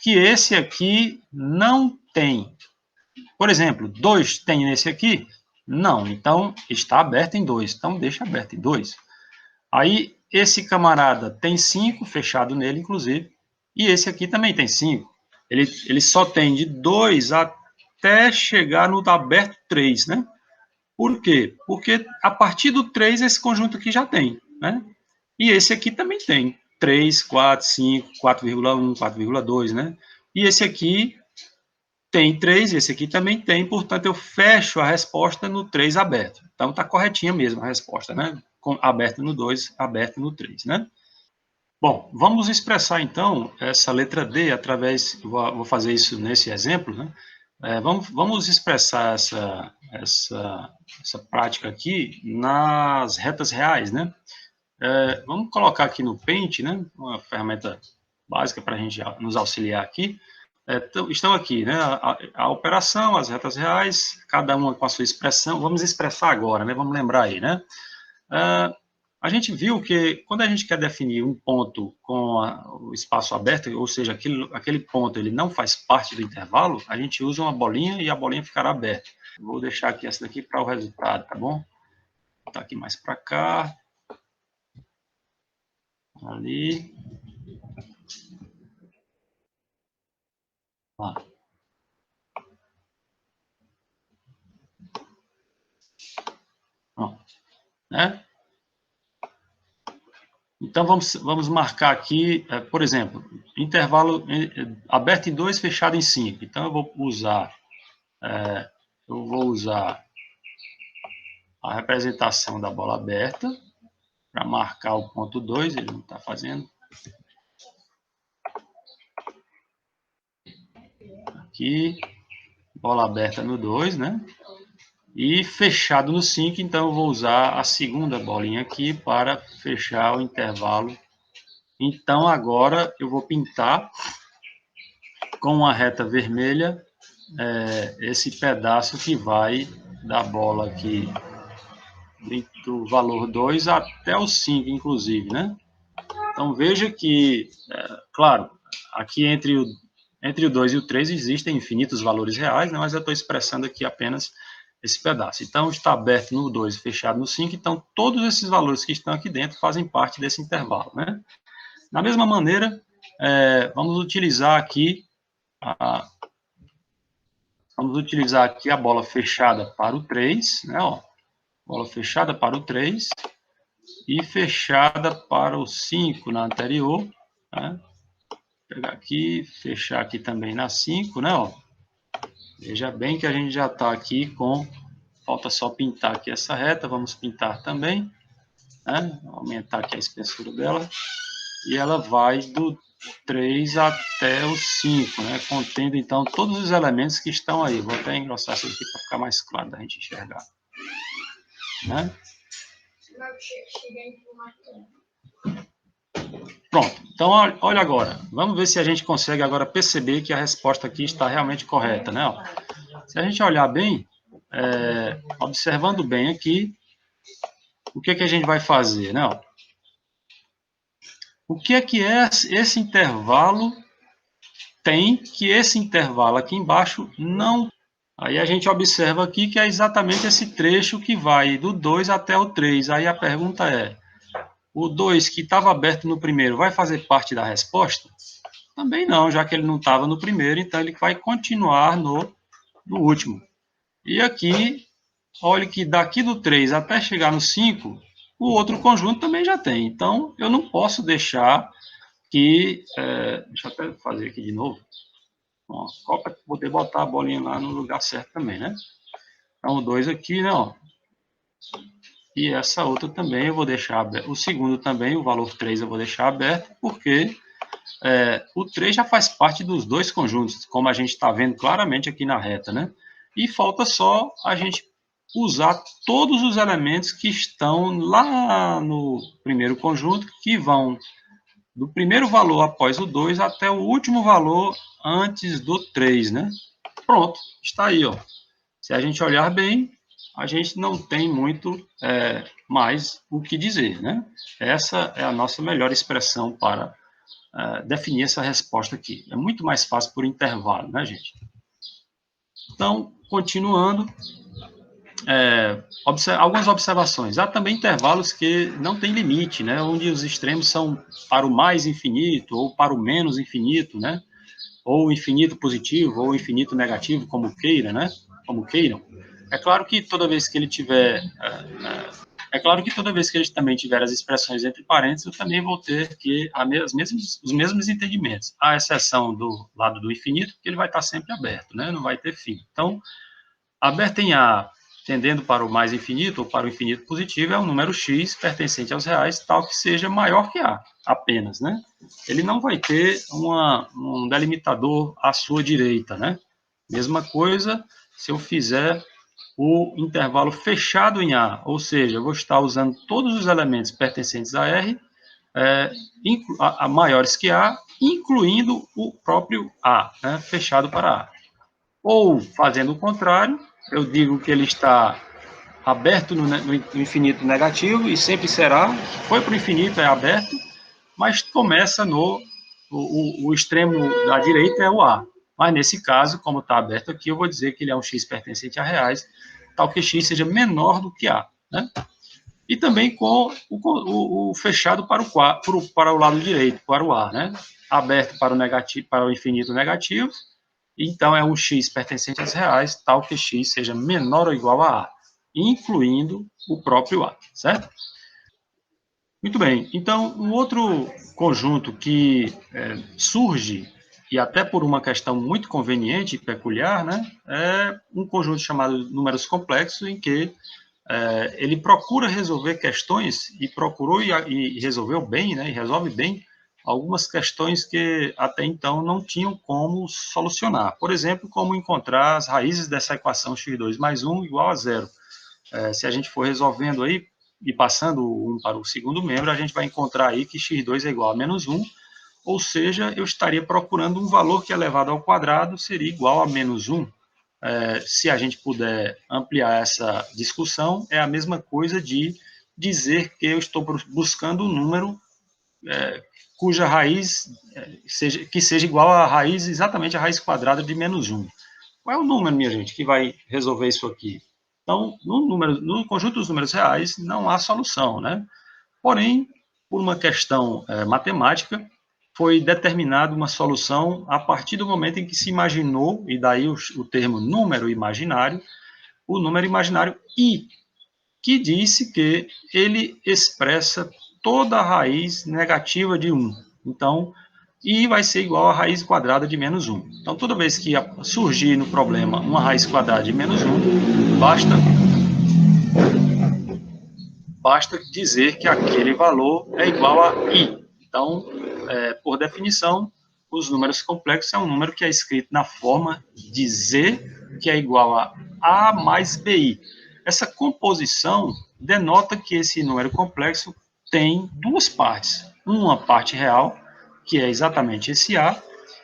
que esse aqui não tem? Por exemplo, 2 tem nesse aqui? Não, então está aberto em 2, então deixa aberto em 2. Aí, esse camarada tem 5, fechado nele, inclusive, e esse aqui também tem 5. Ele só tem de 2 até chegar no aberto 3, né? Por quê? Porque a partir do 3, esse conjunto aqui já tem, né? E esse aqui também tem. 3, 4, 5, 4,1, 4,2, né? E esse aqui tem 3, esse aqui também tem, portanto, eu fecho a resposta no 3 aberto. Então, está corretinha mesmo a resposta, né? Aberto no 2, aberto no 3, né? Bom, vamos expressar, então, essa letra D através, vou fazer isso nesse exemplo, né? Vamos expressar essa prática aqui nas retas reais, né? Vamos colocar aqui no Paint, né? Uma ferramenta básica para a gente nos auxiliar aqui. Estão aqui, né? A operação, as retas reais, cada uma com a sua expressão. Vamos expressar agora, né? Vamos lembrar aí, né? A gente viu que quando a gente quer definir um ponto com o espaço aberto, ou seja, aquele ponto ele não faz parte do intervalo, a gente usa uma bolinha e a bolinha ficará aberta. Vou deixar aqui essa daqui para o resultado, tá bom? Vou botar aqui mais para cá. Ali. Lá. Pronto. Né? Então, vamos marcar aqui, por exemplo, intervalo aberto em 2, fechado em 5. Então, eu vou usar a representação da bola aberta para marcar o ponto 2, ele não está fazendo. Aqui, bola aberta no 2, né? E fechado no 5, então eu vou usar a segunda bolinha aqui para fechar o intervalo. Então, agora eu vou pintar com uma reta vermelha esse pedaço que vai da bola aqui do valor 2 até o 5, inclusive, né? Então, veja que, claro, aqui entre o 2 e o 3 existem infinitos valores reais, né? Mas eu estou expressando aqui apenas esse pedaço. Então, está aberto no 2 e fechado no 5, então todos esses valores que estão aqui dentro fazem parte desse intervalo, né? Da mesma maneira, vamos utilizar aqui a bola fechada para o 3, né? Ó, bola fechada para o 3 e fechada para o 5 na anterior, né? Vou pegar aqui, fechar aqui também na 5, né? Ó. Veja bem que a gente já está aqui com... Falta só pintar aqui essa reta, vamos pintar também, né? Aumentar aqui a espessura dela. E ela vai do 3 até o 5, né? Contendo, então, todos os elementos que estão aí. Vou até engrossar isso aqui para ficar mais claro da gente enxergar. Né? Pronto. Então, olha agora. Vamos ver se a gente consegue agora perceber que a resposta aqui está realmente correta, né? Ó, se a gente olhar bem, observando bem aqui, o que a gente vai fazer, né? Ó, o que é esse intervalo tem que esse intervalo aqui embaixo não. Aí a gente observa aqui que é exatamente esse trecho que vai do 2 até o 3. Aí a pergunta é, o 2 que estava aberto no primeiro vai fazer parte da resposta? Também não, já que ele não estava no primeiro, então ele vai continuar no último. E aqui, olhe que daqui do 3 até chegar no 5, o outro conjunto também já tem. Então, eu não posso deixar que... deixa eu até fazer aqui de novo. Só para poder botar a bolinha lá no lugar certo também, né? Então, o 2 aqui, né? Ó. E essa outra também eu vou deixar aberto. O segundo também, o valor 3 eu vou deixar aberto, porque o 3 já faz parte dos dois conjuntos, como a gente está vendo claramente aqui na reta, né? E falta só a gente usar todos os elementos que estão lá no primeiro conjunto, que vão do primeiro valor após o 2 até o último valor antes do 3, né? Pronto, está aí, ó. Se a gente olhar bem, a gente não tem muito mais o que dizer, né? Essa é a nossa melhor expressão para definir essa resposta aqui. É muito mais fácil por intervalo, né, gente? Então, continuando, algumas observações. Há também intervalos que não têm limite, né? Onde os extremos são para o mais infinito ou para o menos infinito, né? Ou infinito positivo ou infinito negativo, como queira, né? Como queiram. É claro que toda vez que ele tiver também tiver as expressões entre parênteses, eu também vou ter que os mesmos entendimentos, à exceção do lado do infinito, porque ele vai estar sempre aberto, né? Não vai ter fim. Então, aberto em A, tendendo para o mais infinito ou para o infinito positivo, é um número x pertencente aos reais, tal que seja maior que A, apenas, né? Ele não vai ter um delimitador à sua direita, né? Mesma coisa se eu fizer o intervalo fechado em A, ou seja, eu vou estar usando todos os elementos pertencentes a R, a maiores que A, incluindo o próprio A, né? Fechado para A. Ou, fazendo o contrário, eu digo que ele está aberto no infinito negativo e sempre será, foi para o infinito, é aberto, mas começa o extremo da direita é o A. Mas nesse caso, como está aberto aqui, eu vou dizer que ele é um x pertencente a reais, tal que x seja menor do que A. Né? E também com o fechado para o lado direito, para o A. Né? Aberto para o, negativo, para o infinito negativo, então é um x pertencente aos reais, tal que x seja menor ou igual a A, incluindo o próprio A, certo? Muito bem, então um outro conjunto que surge, e até por uma questão muito conveniente e peculiar, né, é um conjunto chamado números complexos, em que ele procura resolver questões, e procurou e resolveu bem, né, e resolve bem, algumas questões que até então não tinham como solucionar. Por exemplo, como encontrar as raízes dessa equação x2 mais 1 igual a zero. Se a gente for resolvendo aí, e passando o 1 para o segundo membro, a gente vai encontrar aí que x2 é igual a menos 1, ou seja, eu estaria procurando um valor que elevado ao quadrado seria igual a menos 1. se a gente puder ampliar essa discussão, é a mesma coisa de dizer que eu estou buscando um número cuja raiz seja igual à raiz, exatamente a raiz quadrada de menos 1. Qual é o número, minha gente, que vai resolver isso aqui? Então, no conjunto dos números reais, não há solução, né? Porém, por uma questão matemática, foi determinada uma solução a partir do momento em que se imaginou, e daí o termo número imaginário, o número imaginário I, que disse que ele expressa toda a raiz negativa de 1. Então, I vai ser igual a raiz quadrada de menos 1. Então, toda vez que surgir no problema uma raiz quadrada de menos 1, basta dizer que aquele valor é igual a I. Então, por definição, os números complexos é um número que é escrito na forma de Z, que é igual a mais BI. Essa composição denota que esse número complexo tem duas partes. Uma parte real, que é exatamente esse A,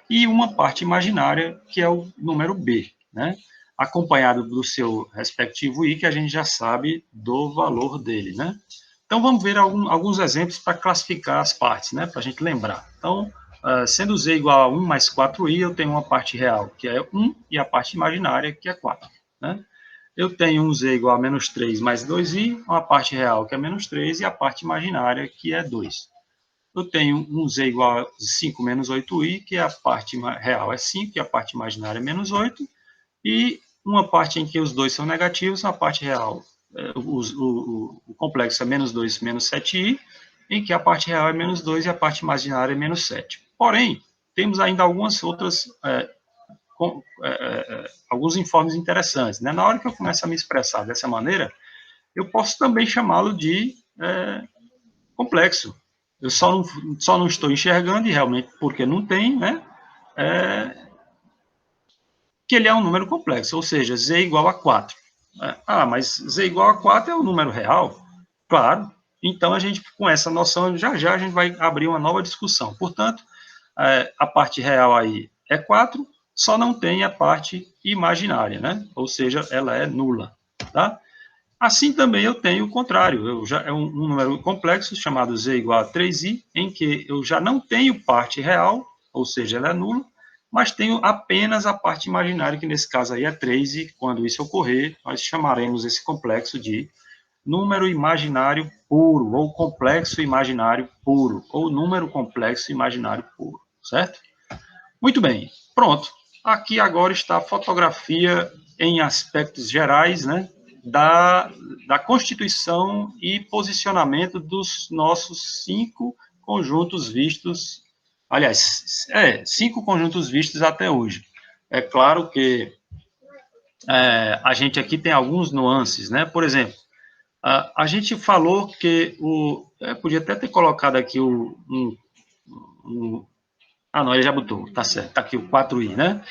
e uma parte imaginária, que é o número B, né? Acompanhado do seu respectivo I, que a gente já sabe do valor dele, né? Então, vamos ver alguns exemplos para classificar as partes, né? Para a gente lembrar. Então, sendo Z igual a 1 mais 4i, eu tenho uma parte real, que é 1, e a parte imaginária, que é 4, né? Eu tenho um Z igual a menos 3 mais 2i, uma parte real, que é menos 3, e a parte imaginária, que é 2. Eu tenho um Z igual a 5 menos 8i, que a parte real é 5 e a parte imaginária é menos 8, e uma parte em que os dois são negativos, a parte real, o complexo é menos 2 menos 7i, em que a parte real é menos 2 e a parte imaginária é menos 7. Porém, temos ainda algumas outras, alguns informes interessantes, né? Na hora que eu começo a me expressar dessa maneira, eu posso também chamá-lo de complexo. Eu só não estou enxergando, e realmente porque não tem, né? Que ele é um número complexo, ou seja, Z igual a 4. Mas Z igual a 4 é um número real? Claro. Então, a gente, com essa noção, já a gente vai abrir uma nova discussão. Portanto, a parte real aí é 4, só não tem a parte imaginária, né? Ou seja, ela é nula, tá? Assim também eu tenho o contrário, é um número complexo chamado Z igual a 3i, em que eu já não tenho parte real, ou seja, ela é nula, mas tenho apenas a parte imaginária, que nesse caso aí é 3, e quando isso ocorrer, nós chamaremos esse complexo de número imaginário puro, ou complexo imaginário puro, ou número complexo imaginário puro, certo? Muito bem, pronto. Aqui agora está a fotografia em aspectos gerais, né, da constituição e posicionamento dos nossos 5 conjuntos vistos, aliás, 5 conjuntos vistos até hoje. É claro que a gente aqui tem alguns nuances, né? Por exemplo, a gente falou que podia até ter colocado aqui não, ele já botou, tá certo, tá aqui o 4i, né?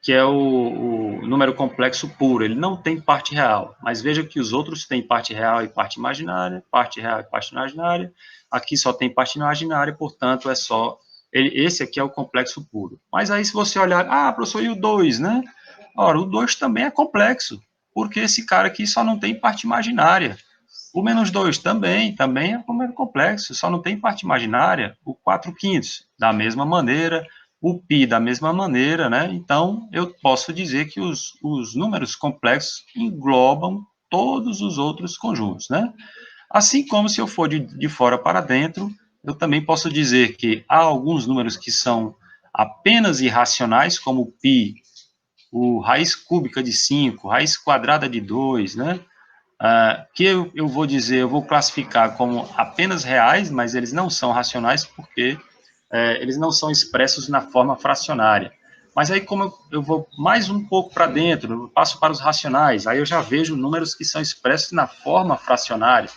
Que é o número complexo puro, ele não tem parte real, mas veja que os outros têm parte real e parte imaginária, parte real e parte imaginária, aqui só tem parte imaginária, portanto, esse aqui é o complexo puro. Mas aí, se você olhar, professor, e o 2, né? Ora, o 2 também é complexo, porque esse cara aqui só não tem parte imaginária. O menos 2 também é um número complexo, só não tem parte imaginária. O 4 quintos, da mesma maneira. O π, da mesma maneira, né? Então, eu posso dizer que os números complexos englobam todos os outros conjuntos, né? Assim como, se eu for de fora para dentro, eu também posso dizer que há alguns números que são apenas irracionais, como o π, o raiz cúbica de 5, raiz quadrada de 2, né? Que eu vou dizer, eu vou classificar como apenas reais, mas eles não são racionais porque eles não são expressos na forma fracionária. Mas aí, como eu vou mais um pouco para dentro, eu passo para os racionais, aí eu já vejo números que são expressos na forma fracionária.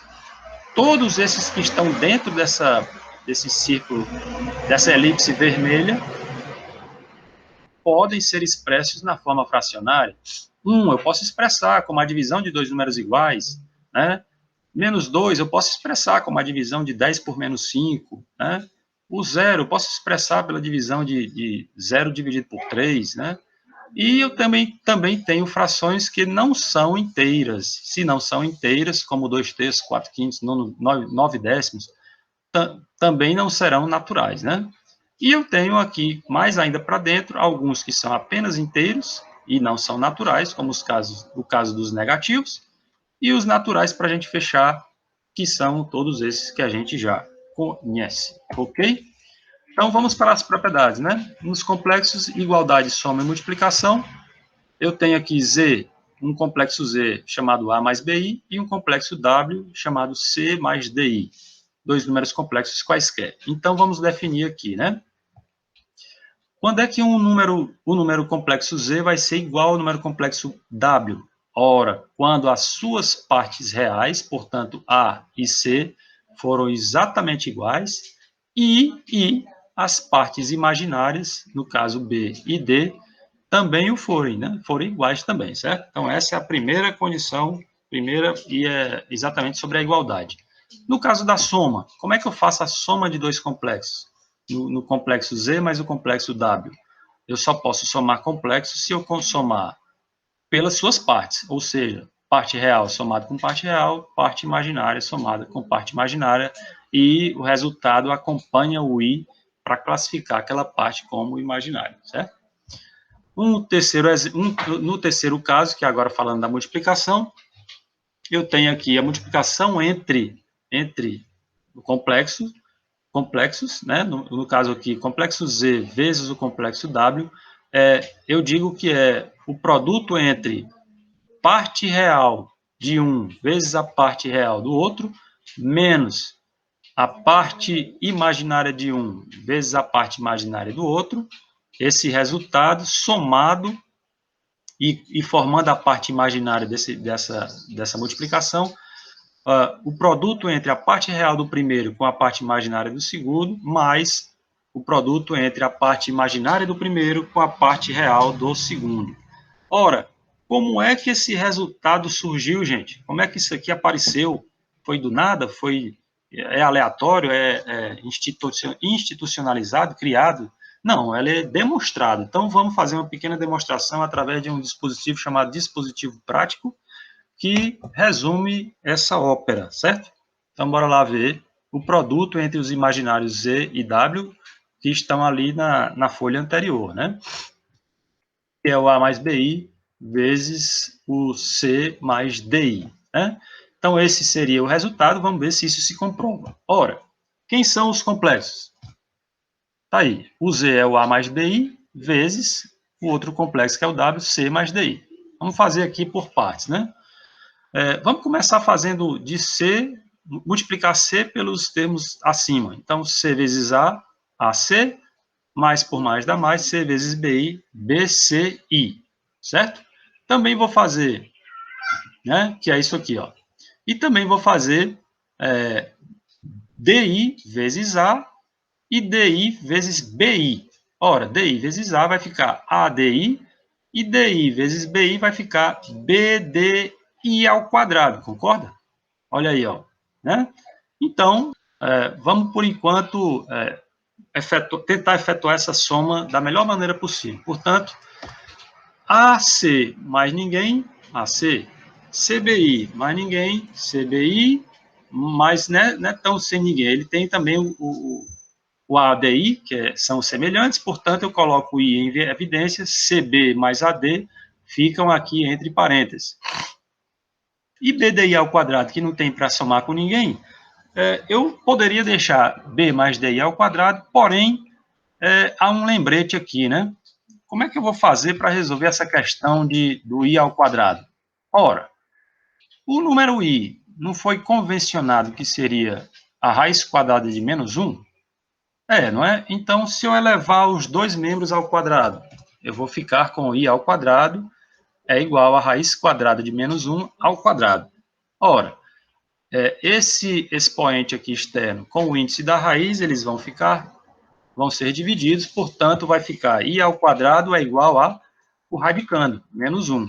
Todos esses que estão dentro desse círculo, dessa elipse vermelha, podem ser expressos na forma fracionária. Eu posso expressar como a divisão de dois números iguais, né? Menos 2, eu posso expressar como a divisão de 10 por menos 5, né? O 0, eu posso expressar pela divisão de 0 dividido por 3, né? E eu também tenho frações que não são inteiras. Se não são inteiras, como 2/3, 4/5, 9/10, também não serão naturais, né? E eu tenho aqui, mais ainda para dentro, alguns que são apenas inteiros e não são naturais, como o caso dos negativos, e os naturais para a gente fechar, que são todos esses que a gente já conhece, ok? Então, vamos para as propriedades, né? Nos complexos, igualdade, soma e multiplicação, eu tenho aqui Z, um complexo Z chamado A mais BI, e um complexo W chamado C mais DI. Dois números complexos quaisquer. Então, vamos definir aqui, né? Quando é que o número complexo Z vai ser igual ao número complexo W? Ora, quando as suas partes reais, portanto, A e C, foram exatamente iguais, e as partes imaginárias, no caso B e D, também o forem, né? Forem iguais também, certo? Então, essa é a primeira condição, e é exatamente sobre a igualdade. No caso da soma, como é que eu faço a soma de dois complexos? No complexo Z mais o complexo W. Eu só posso somar complexos se eu somar pelas suas partes, ou seja, parte real somada com parte real, parte imaginária somada com parte imaginária, e o resultado acompanha o I para classificar aquela parte como imaginária, certo? No terceiro caso, que agora falando da multiplicação, eu tenho aqui a multiplicação entre complexos, né? No caso aqui, complexo Z vezes o complexo W, eu digo que é o produto entre parte real de um vezes a parte real do outro, menos a parte imaginária de um vezes a parte imaginária do outro, esse resultado somado e formando a parte imaginária dessa multiplicação, o produto entre a parte real do primeiro com a parte imaginária do segundo, mais o produto entre a parte imaginária do primeiro com a parte real do segundo. Ora, como é que esse resultado surgiu, gente? Como é que isso aqui apareceu? Foi do nada? É aleatório? É institucionalizado, criado? Não, ela é demonstrada. Então, vamos fazer uma pequena demonstração através de um dispositivo chamado dispositivo prático, que resume essa ópera, certo? Então, bora lá ver o produto entre os imaginários Z e W, que estão ali na folha anterior, né? Que é o A mais BI vezes o C mais DI, né? Então, esse seria o resultado. Vamos ver se isso se comprova. Ora, quem são os complexos? Tá aí. O Z é o A mais BI vezes o outro complexo, que é o W, C mais DI. Vamos fazer aqui por partes, né? Vamos começar fazendo de C, multiplicar C pelos termos acima. Então, C vezes A, AC, mais por mais dá mais, C vezes BI, BCI, certo? Também vou fazer, né, que é isso aqui, ó. E também vou fazer DI vezes A e DI vezes BI. Ora, DI vezes A vai ficar ADI e DI vezes BI vai ficar BDI ao quadrado, concorda? Olha aí, ó, né? Então, vamos por enquanto tentar efetuar essa soma da melhor maneira possível. Portanto, AC mais ninguém, AC, CBI mais ninguém, CBI, mas não é tão sem ninguém. Ele tem também o ADI, que são semelhantes, portanto, eu coloco o I em evidência, CB mais AD ficam aqui entre parênteses. E BDI ao quadrado, que não tem para somar com ninguém, eu poderia deixar B mais DI ao quadrado, porém, há um lembrete aqui, né? Como é que eu vou fazer para resolver essa questão do I ao quadrado? Ora, o número I não foi convencionado que seria a raiz quadrada de menos 1? Não é? Então, se eu elevar os dois membros ao quadrado, eu vou ficar com I ao quadrado é igual a raiz quadrada de menos 1 ao quadrado. Ora, esse expoente aqui externo com o índice da raiz, eles vão ser divididos, portanto, vai ficar I ao quadrado é igual a o radicando, menos 1.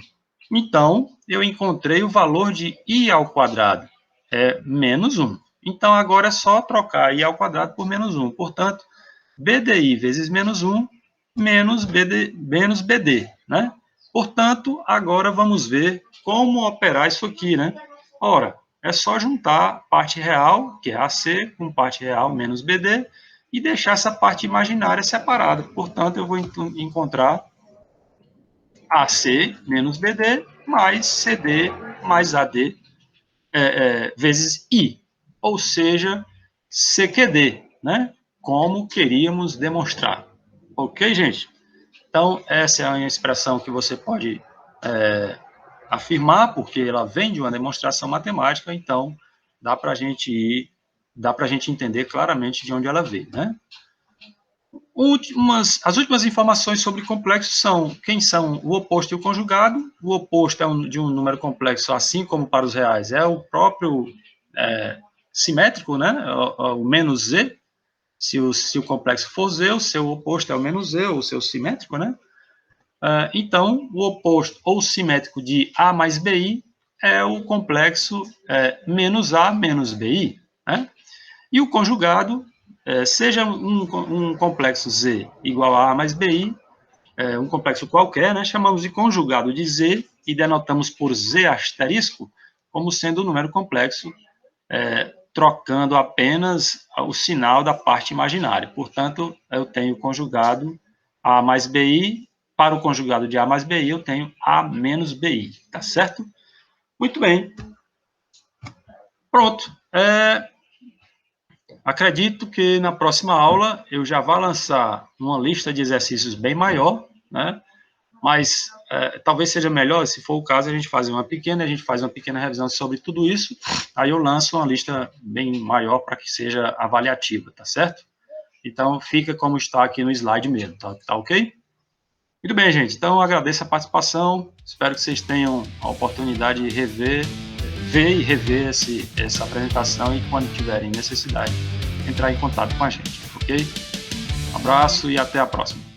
Então, eu encontrei o valor de I ao quadrado, menos 1. Então, agora é só trocar I ao quadrado por menos 1. Portanto, BDI vezes menos 1 menos BD, né? Portanto, agora vamos ver como operar isso aqui, né? Ora, é só juntar parte real, que é AC, com parte real menos BD, e deixar essa parte imaginária separada. Portanto, eu vou encontrar AC menos BD mais CD mais AD vezes I, ou seja, CQD, né? Como queríamos demonstrar. Ok, gente? Então, essa é uma expressão que você pode afirmar, porque ela vem de uma demonstração matemática, então dá para a gente entender claramente de onde ela veio, né? As últimas informações sobre complexos são quem são o oposto e o conjugado. O oposto de um número complexo, assim como para os reais, é o próprio simétrico, né? O menos z. Se o complexo for z, o seu oposto é o menos z, o seu simétrico, né? Então, o oposto ou simétrico de A mais BI é o complexo menos A menos BI, né? E o conjugado, seja um complexo Z igual a A mais BI, um complexo qualquer, né? Chamamos de conjugado de Z e denotamos por Z asterisco como sendo o número complexo, trocando apenas o sinal da parte imaginária. Portanto, eu tenho conjugado A mais BI. Para o conjugado de A mais BI, eu tenho A menos BI, tá certo? Muito bem. Pronto. Acredito que na próxima aula eu já vá lançar uma lista de exercícios bem maior, né? Mas talvez seja melhor, se for o caso, a gente faz uma pequena revisão sobre tudo isso, aí eu lanço uma lista bem maior para que seja avaliativa, tá certo? Então, fica como está aqui no slide mesmo, tá ok? Muito bem, gente. Então, eu agradeço a participação. Espero que vocês tenham a oportunidade de ver e rever essa apresentação e, quando tiverem necessidade, entrar em contato com a gente, ok? Um abraço e até a próxima.